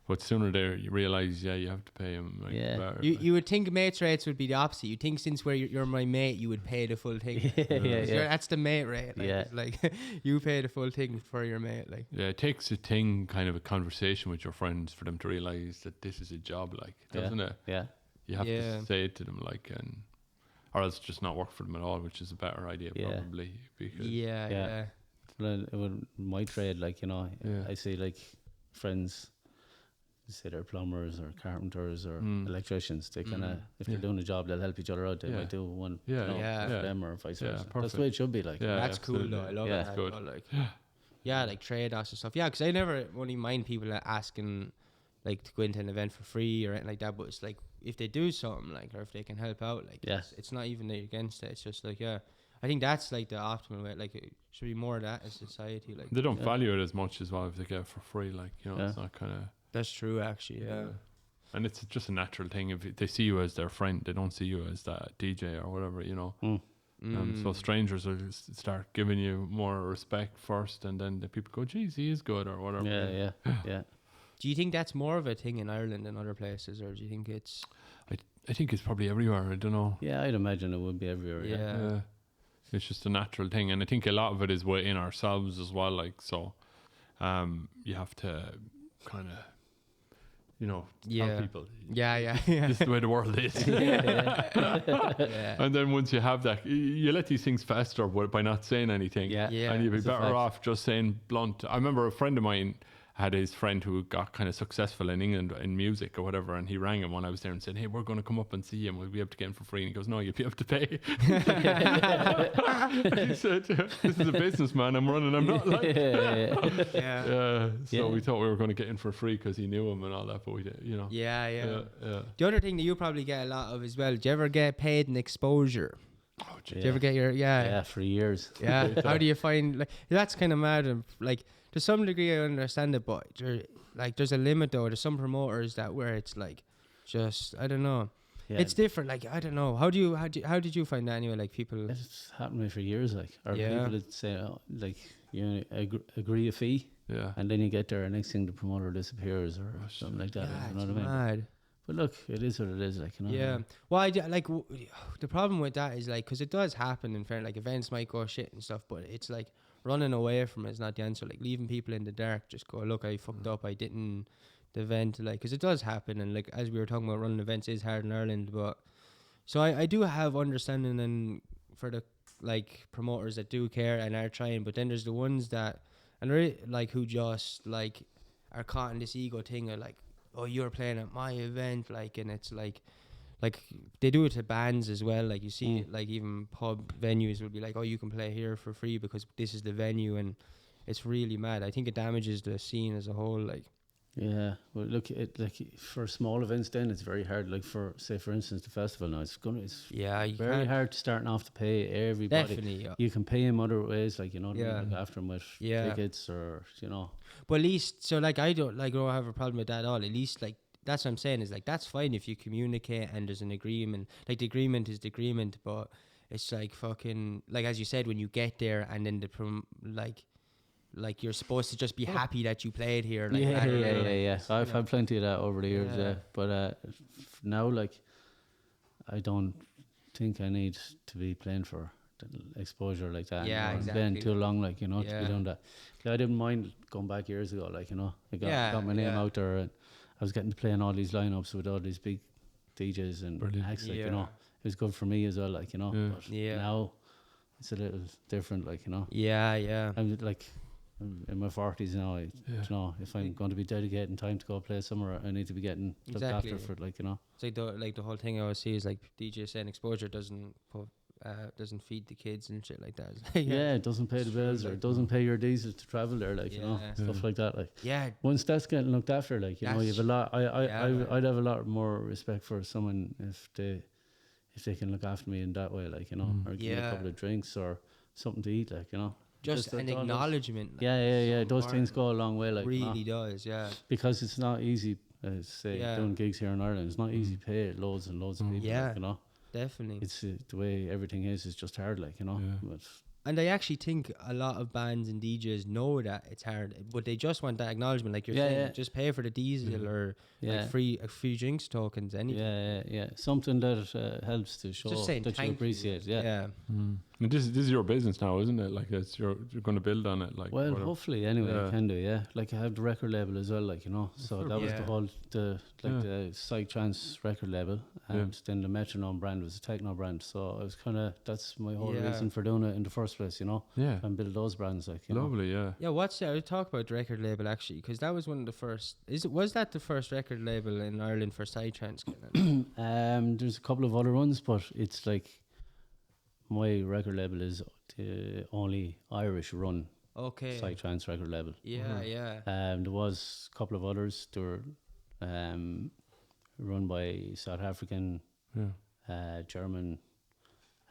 But sooner there, you realise, you have to pay him. Like, Yeah. better. You would think mates rates would be the opposite. You think since you're my mate, you would pay the full thing. That's the mate rate. Like, Yeah. it's like you pay the full thing for your mate. Like, Yeah, it takes a thing, kind of a conversation with your friends for them to realise that this is a job, like, doesn't it? Yeah. You have to say it to them, like, or else just not work for them at all, which is a better idea, probably. Because yeah. Well, with my trade, like, you know, Yeah. I see like friends, say they're plumbers or carpenters or electricians. They kind of, if they're doing a job, they'll help each other out. They might do one, for them or vice versa. That's the way it should be. Like, That's cool though. I love Yeah. that. Good. Like, like trade-offs and stuff. Yeah, because I never really mind people asking like to go into an event for free or anything like that. But it's like if they do something, like, or if they can help out, like, it's not even against it. It's just like, I think that's like the optimal way. Like, it should be more of that as society. Like, they don't value it as much as well if they get it for free. Like, you know, it's not kind of. That's true, actually. Yeah. And it's just a natural thing. If they see you as their friend, they don't see you as that DJ or whatever, you know. So strangers will start giving you more respect first, and then the people go, "Geez, he is good," or whatever. Yeah. Do you think that's more of a thing in Ireland than other places, or do you think it's? I think it's probably everywhere. I don't know. Yeah, I'd imagine it would be everywhere. Yeah. It's just a natural thing, and I think a lot of it is within ourselves as well. Like, so, you have to kind of, you know, tell people. Yeah. This is the way the world is. And then once you have that, you let these things fester by not saying anything. Yeah. And you'd be better off just saying blunt. I remember a friend of mine had his friend who got kind of successful in England in music or whatever, and he rang him when I was there and said, "Hey, we're going to come up and see him. We'll be able to get him for free." And he goes, "No, you'll be able to pay." He said, "This is a businessman I'm running. I'm not like." So we thought we were going to get in for free because he knew him and all that, but we did, you know. Yeah. The other thing that you probably get a lot of as well. Do you ever get paid in exposure? Oh, Do you ever get your for years? Yeah. How do you find, like, that's kind of mad, and like to some degree I understand it, but there's a limit though. There's some promoters that where it's like, just, I don't know. Yeah. It's different. Like, I don't know. How did you find that anyway? Like, people. It's happened to me for years. Like, or people that say, like, you agree a fee. Yeah. And then you get there, and next thing the promoter disappears or something like that. Yeah, you know what I mean? Mad. But look, it is what it is. Like, you know. Yeah. Well, the problem with that is like, because it does happen in fairness. Like, events might go shit and stuff, but it's like running away from it is not the answer. Like, leaving people in the dark, just go, look, I fucked up. I didn't. The event, like, because it does happen, and like as we were talking about, running events is hard in Ireland, but so I do have understanding and for the like promoters that do care and are trying, but then there's the ones that and they're like who just like are caught in this ego thing of like, oh, you're playing at my event, like, and it's like they do it to bands as well. Like, you see, like, even pub venues will be like, oh, you can play here for free because this is the venue, and it's really mad. I think it damages the scene as a whole, like. Yeah, well, look, like for small events, then it's very hard. Like, for instance, the festival now, it's very hard to starting off to pay everybody. Definitely, yeah. You can pay him other ways, like, you know, like after him with tickets or, you know. But at least, so like, I don't have a problem with that at all. At least, like, that's what I'm saying, is like, that's fine if you communicate and there's an agreement. Like, the agreement is the agreement, but it's like fucking, like, as you said, when you get there and then like you're supposed to just be happy that you played here. Like, yeah. I've had plenty of that over the years, but now, like, I don't think I need to be playing for exposure like that. Yeah, anymore. exactly. Playing too long, like, you know, to be doing that. Like, I didn't mind going back years ago, like, you know, I got my name out there, and I was getting to play in all these lineups with all these big DJs and acts, like, you know, it was good for me as well, like, you know. But now it's a little different, like, you know. I'm like, in my 40s now, you know, if I'm going to be dedicating time to go play somewhere, I need to be getting looked after for it, like, you know. It's like the whole thing I always see is like DJ saying exposure doesn't put doesn't feed the kids and shit like that. Yeah, it doesn't pay the bills, or it doesn't pay your diesel to travel there, like, you know, stuff like that. Like, once that's getting looked after, like, you know, you have a lot. I'd have a lot more respect for someone if they can look after me in that way, like, you know, or give me a couple of drinks or something to eat, like, you know. Just an acknowledgement. Like, those things go a long way, like, really does, because it's not easy. Say doing gigs here in Ireland, it's not easy to pay loads and loads of people, like, you know. Definitely. It's the way everything is just hard, like, you know. But and I actually think a lot of bands and DJs know that it's hard, but they just want that acknowledgement, like you're saying. Just pay for the diesel or like free drinks tokens, anything. Something that helps to show that you appreciate. And this is your business now, isn't it? Like you're going to build on it, like. Well, hopefully, anyway, I can do. Yeah, like I have the record label as well, like, you know. So that was the whole the Psytrance record label, and then the Metronome brand was a techno brand. So I was that's my whole reason for doing it in the first place, you know. Yeah, and build those brands, like, you lovely, know. Yeah, I'll talk about the record label actually, because that was one of the first. Was that the first record label in Ireland for Psytrance? There's a couple of other ones, but it's like, my record label is the only Irish run Psytrance record label. There was a couple of others. They were run by South African, German,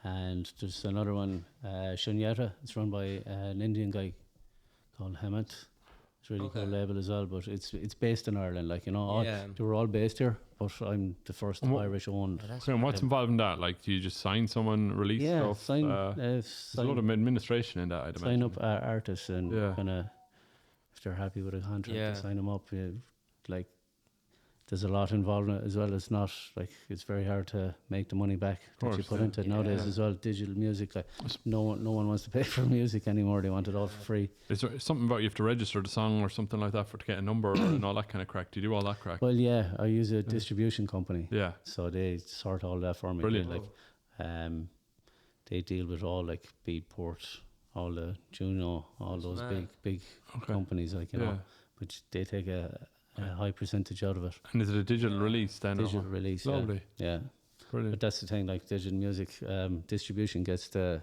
and there's another one, Shunyata. It's run by an Indian guy called Hemant. It's a really cool label as well, but it's based in Ireland, like, you know. They were all based here, but I'm the first Irish owned. And what's involved in that? Like, do you just sign someone, release stuff? There's a lot of administration in that, I'd imagine. Sign up artists and kind of, if they're happy with a contract, sign them up. Like, there's a lot involved in it as well. It's not like, it's very hard to make the money back that you put into it nowadays as well. Digital music, like, no one wants to pay for music anymore. They want it all for free. Is there something about you have to register the song or something like that to get a number and all that kind of crack? Do you do all that crack? Well, I use a distribution company. Yeah. So they sort all that for me. Brilliant. They deal with all, like, Beatport, all the Juno, all those big companies, like, you know. But they take a high percentage out of it. And is it a digital release then? Digital release, lovely. Yeah. Brilliant. But that's the thing, like, digital music, distribution gets their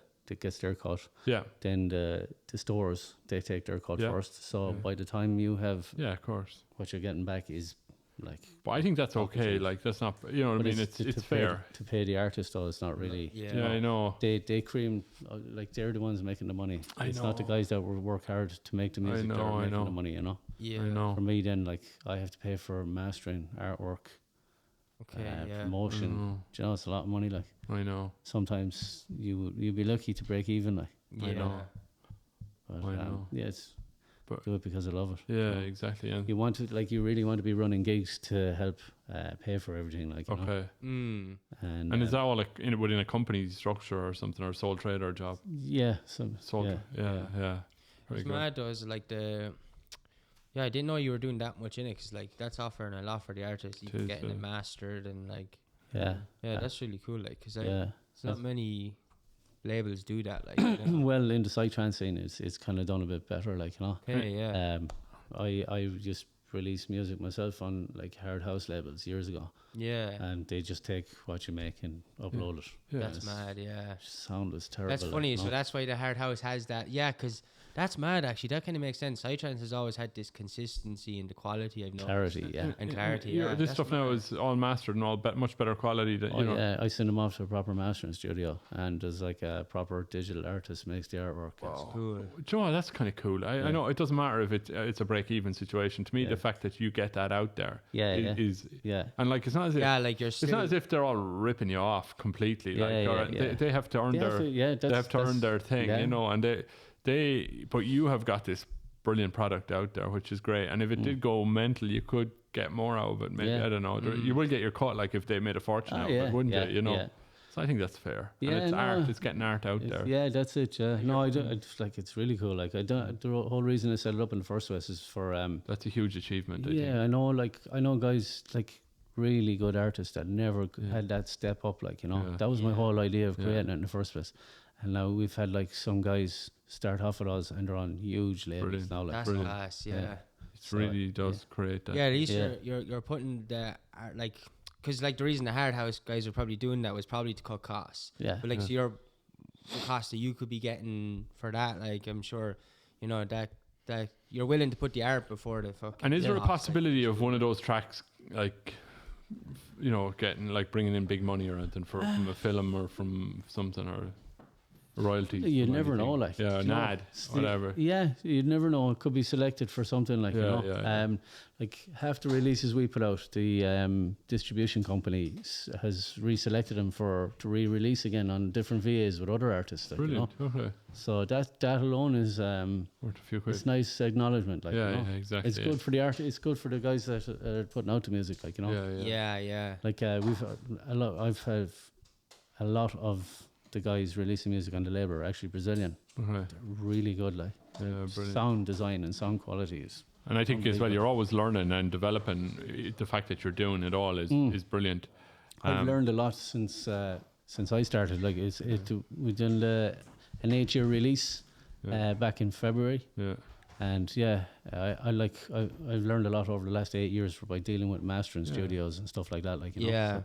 cut. Yeah. Then the stores, they take their cut first. So by the time you have of course, what you're getting back is, like, but I think that's okay. Like, that's not, you know what I mean? It's fair. To pay the artist, though, it's not really. Yeah, I know. They cream, like, they're the ones making the money. It's not the guys that work hard to make the music that are making the money, you know. Yeah, I know. For me, then, like, I have to pay for mastering, artwork, promotion. Do you know, it's a lot of money, like. I know. Sometimes you'll be lucky to break even, like. I know. But, I know. Do it because I love it. Yeah, exactly. And you want to, like, you really want to be running gigs to help pay for everything, like, you know? And is that all, like, within a company structure or something, or sole trader job? Yeah, It's mad though, is like I didn't know you were doing that much in it, because, like, that's offering a lot for the artist, even getting it mastered and, like, that's really cool, like, because there's not many labels do that, like. Well, in the Psytrance scene, it's kind of done a bit better, like, you know. I just released music myself on, like, hard house labels years ago. And they just take what you make and upload it. That's mad. Sound was terrible. That's funny. So that's why the hard house has that. Yeah, because that's mad, actually. That kind of makes sense. Psytrance has always had this consistency in the quality, I've noticed. Clarity, and clarity. This stuff now is all mastered and all much better quality. That, you know. Yeah, I send them off to a proper mastering studio, and there's, like, a proper digital artist makes the artwork. That's cool. Do you know what? That's kind of cool. I know it doesn't matter if it's a break-even situation. To me, the fact that you get that out there is and, like, it's not as if like, you're it's not as if they're all ripping you off completely. They have to earn earn their thing, you know, and but you have got this brilliant product out there, which is great. And if it did go mental, you could get more out of it. Maybe I don't know. You will get your cut, like, if they made a fortune out of it, wouldn't you? You know. So I think that's fair. And it's art. It's getting art out there. Yeah, that's it. No, I don't. Like, it's really cool. Like, I don't. The whole reason I set it up in the first place is for. That's a huge achievement. I think. I know. Like, I know guys, like, really good artists that never had that step up. Like, you know, that was my whole idea of creating it in the first place. And now we've had, like, some guys start off with us and they're on huge labels now. Like, that's class. It really does create that. Yeah, at least you're putting the like, because, like, the reason the hard house guys are probably doing that was probably to cut costs. But, like, so the cost that you could be getting for that. Like, I'm sure, you know, that you're willing to put the art before the fucking. And is there a cost, possibility of one of those tracks, like, you know, getting like bringing in big money or anything from a film or from something or royalties? You from never anything? know, like, Yeah, do an you know, ad, whatever. Yeah, you'd never know. It could be selected for something, like, you Yeah, know. yeah, yeah. Like half the releases we put out, the distribution company has reselected them to re-release again on different VAs with other artists, like, Brilliant. you know. Okay. So that alone is Worth a few quid. it's nice acknowledgement, like, Yeah, you know. yeah, exactly. It's good for the art. It's good for the guys that are putting out the music, like, you know. Yeah. Like we've a lot. I've had a lot of the guys releasing music on the label are actually Brazilian. Okay. They're really good, like. Yeah, brilliant. Sound design and sound quality is. And I think as well, you're always learning and developing. The fact that you're doing it all is brilliant. I've learned a lot since I started. Like we done an 8-year release back in February. Yeah. And I've learned a lot over the last 8 years by dealing with mastering studios and stuff like that. Like, you know, Yeah.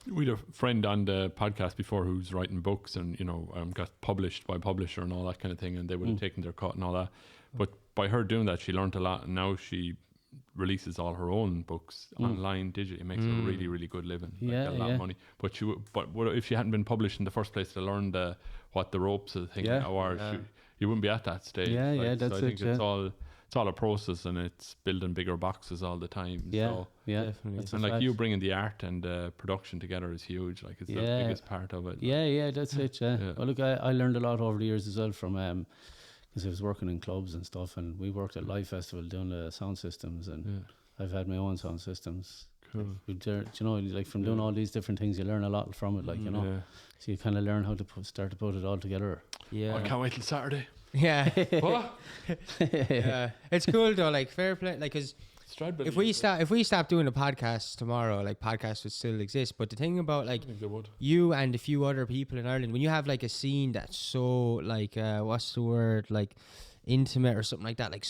We had a friend on the podcast before who's writing books and, you know, got published by publisher and all that kind of thing, and they would have taken their cut and all that. But by her doing that, she learned a lot, and now she releases all her own books online digitally. It makes a really, really good living. Like, a lot of money. But if she hadn't been published in the first place to learn what the ropes of the thing are, you wouldn't be at that stage. That's so I think it's all a process, and it's building bigger boxes all the time. Definitely. And like you bringing the art and the production together is huge. Like, it's the biggest part of it. That's it. Yeah. Well, look, I learned a lot over the years as well from because I was working in clubs and stuff, and we worked at Live Festival doing the sound systems, and I've had my own sound systems. Cool. You know, like from doing all these different things, you learn a lot from it. Like, you know, so you kind of learn how to start to put it all together. Yeah. I can't wait till Saturday. Yeah. What? Yeah. It's cool though. Like, fair play. Like, cause if we stop doing a podcast tomorrow, like, podcasts would still exist. But the thing about, like, you and a few other people in Ireland, when you have like a scene that's so, like, what's the word, like, intimate or something like that, like,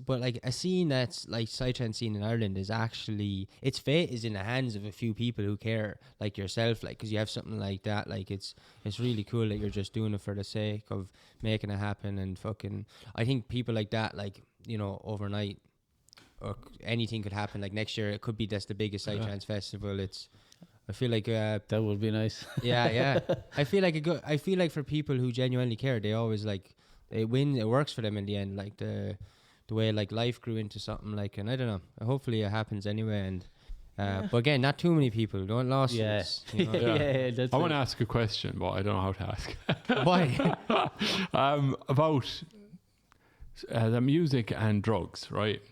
but like a scene that's like Psytrance scene in Ireland is actually, its fate is in the hands of a few people who care, like yourself, like, because you have something like that. Like, it's really cool that you're just doing it for the sake of making it happen. And fucking, I think people like that, like, you know, overnight or anything could happen. Like, next year it could be that's the biggest Psytrance festival. I feel like that would be nice. yeah. I feel like for people who genuinely care, they always, like, it works for them in the end, like the way, like, life grew into something, like, and I don't know, hopefully it happens anyway. And but again, not too many people, don't lawsuits. You know? That's I want to ask a question, but I don't know how to ask. Why? About the music and drugs, right?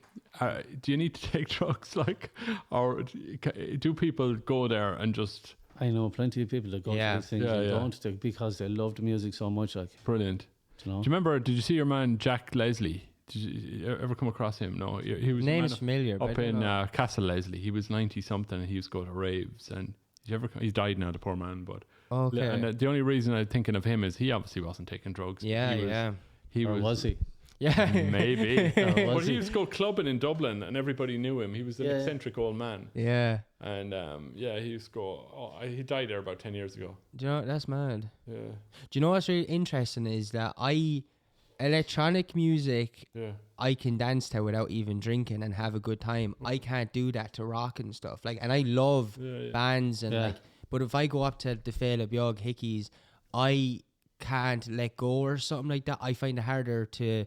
Do you need to take drugs, like, or do people go there and just? I know plenty of people that go to these things and don't, because they love the music so much. Like, brilliant. You know? Do you remember? Did you see your man Jack Leslie? Did you ever come across him? No, he was name's familiar. Up in Castle Leslie. He was 90 something, and he used to go to raves. And did you ever? He's died now, the poor man. But okay. And the only reason I'm thinking of him is he obviously wasn't taking drugs. He was he? Yeah, maybe. But he used to go clubbing in Dublin, and everybody knew him. He was an eccentric old man. Yeah. And he used to go. He died there about 10 years ago. Do you know, that's mad? Yeah. Do you know what's really interesting is that electronic music, I can dance to without even drinking and have a good time. I can't do that to rock and stuff. Like, and I love bands and like, but if I go up to the Féile Beag Hickeys, I can't let go or something like that. I find it harder to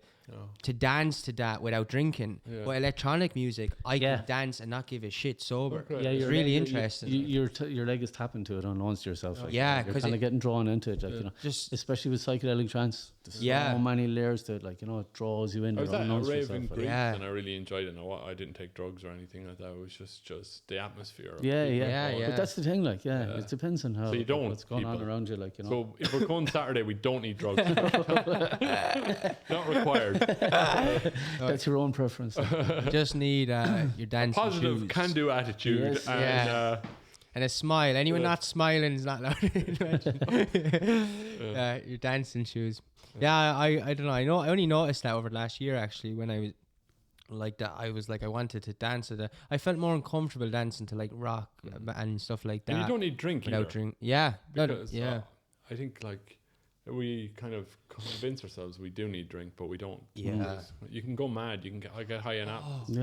dance to that without drinking. But electronic music, I can dance and not give a shit sober. Okay. Yeah, it's really interesting. Your leg is tapping to it unbeknownst to yourself. Like, yeah, you're kind of getting drawn into it, like, you know, just especially with psychedelic trance. There's so many layers to it, like, you know, it draws you in. I was at a rave in yourself, Greece, and I really enjoyed it. No, I didn't take drugs or anything like that. It was just the atmosphere. Yeah. But that's the thing, like, it depends on how. So you don't. What's going on around you, like, you know. So if we're going Saturday, we don't need drugs. Not required. That's your own preference. You just need your dancing positive shoes. can-do attitude. Yes. And, and a smile. Anyone not smiling is not allowed. Your dancing shoes. Yeah, I don't know. I only noticed that over the last year, actually, when I was like that. I was like, I wanted to dance to that. I felt more uncomfortable dancing to, like, rock and stuff like that. And you don't need drink without either. drink. Yeah. Because, yeah. I think, like, we kind of convince ourselves we do need drink, but we don't. Yeah. You can go mad. I get high in apples.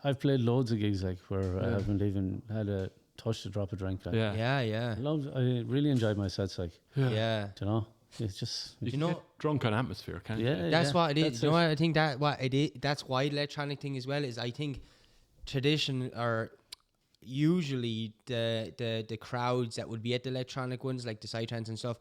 I've played loads of gigs like where I haven't even had a touch to drop a drink. Like. Yeah. I really enjoyed my sets. Like, Yeah. do you know, it's just you know, get drunk on atmosphere, can't you? That's what it is. You know what I think that's why the electronic thing as well is. I think tradition or usually the crowds that would be at the electronic ones like the Psytrance and stuff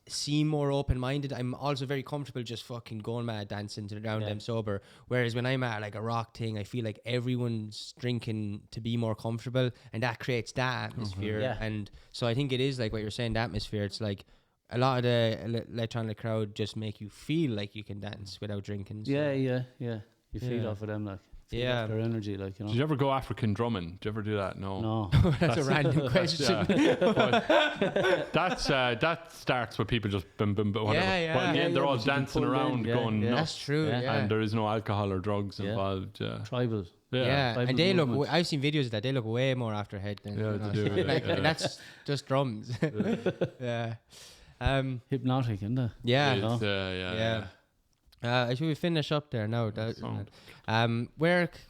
seem more open-minded. I'm also very comfortable just fucking going mad dancing to around them sober, whereas when I'm at like a rock thing I feel like everyone's drinking to be more comfortable and that creates that atmosphere. And so I think it is like what you're saying, the atmosphere. It's like a lot of the electronic crowd just make you feel like you can dance without drinking, so. You feed off of them, like. Yeah, their energy, like, you know. Did you ever go African drumming? Did you ever do that? No. That's a random question. That starts with people just boom, boom, boom, whatever. But in the end, they're all dancing around, going nuts. That's true. Yeah. And there is no alcohol or drugs involved. Tribal. Yeah, Tribal and they movement. look. I've seen videos of that. They look way more after head than. They do. And that's just drums. Yeah. Hypnotic, isn't it? Yeah. I should we finish up there now?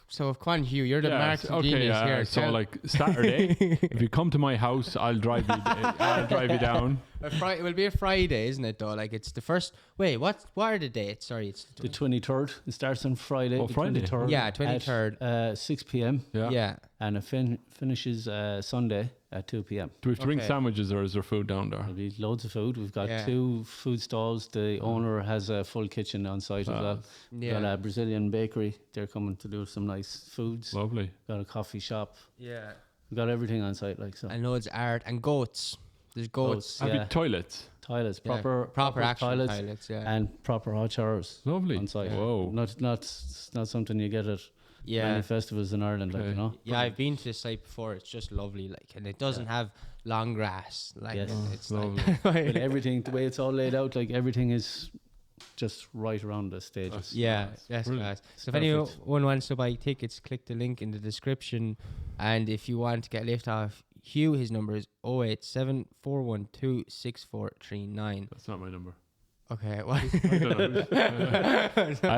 So Quan Hugh, you're the marketing genius here. So like Saturday, if you come to my house, I'll drive you. I'll drive you down. It will be a Friday, isn't it? Though, like it's the first. Wait, what are the dates? Sorry, it's the 23rd. It starts on Friday. Oh, Friday. 23rd. Yeah, 23rd. 6 p.m. Yeah. And it finishes Sunday at 2 p.m. Do we have to bring sandwiches or is there food down there? There'll be loads of food. We've got 2 food stalls. The owner has a full kitchen on site as well. We've got a Brazilian bakery. They're coming to do some nice foods. Lovely. Got a coffee shop. Yeah. We've got everything on site, like so. I know it's art and goats. There's goats. Have you toilets? Toilets, proper actual toilets, and proper hot showers. Lovely. On site. Whoa. Not something you get at many festivals in Ireland, like, you know. Yeah, I've been to this site before. It's just lovely, like, and it doesn't have long grass, like it's lovely. like but everything, the way it's all laid out, like everything is just right around the stages. That's class. So if anyone wants to buy tickets, click the link in the description, and if you want to get a lift off Hugh, his number is 087 412 6439. That's not my number. Okay, what? I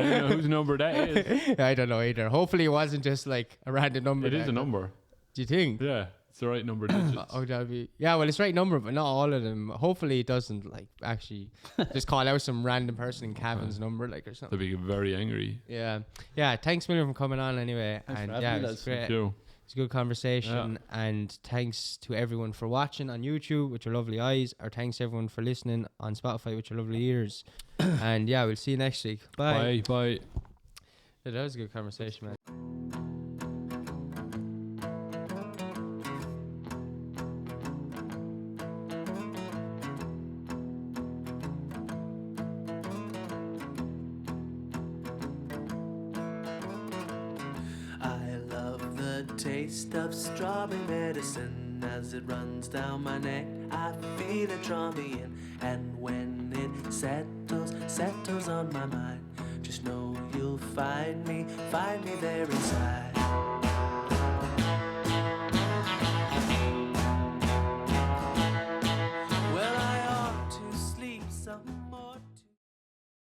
don't know whose number that is. I don't know either. Hopefully it wasn't just like a random number. It is a number. Do you think? Yeah, it's the right number digits. That'll be... Yeah, well, it's the right number, but not all of them. Hopefully it doesn't like actually just call out some random person in Kevin's number, like, or something. They'll be very angry. Yeah. Thanks million for coming on anyway. Thanks and for having me, it's great. Thank you. It's a good conversation, and thanks to everyone for watching on YouTube with your lovely eyes, or thanks to everyone for listening on Spotify with your lovely ears. And we'll see you next week. Bye. Bye. That was a good conversation, man. Taste of strawberry medicine as it runs down my neck. I feel it draw me in, and when it settles on my mind, just know you'll find me there inside.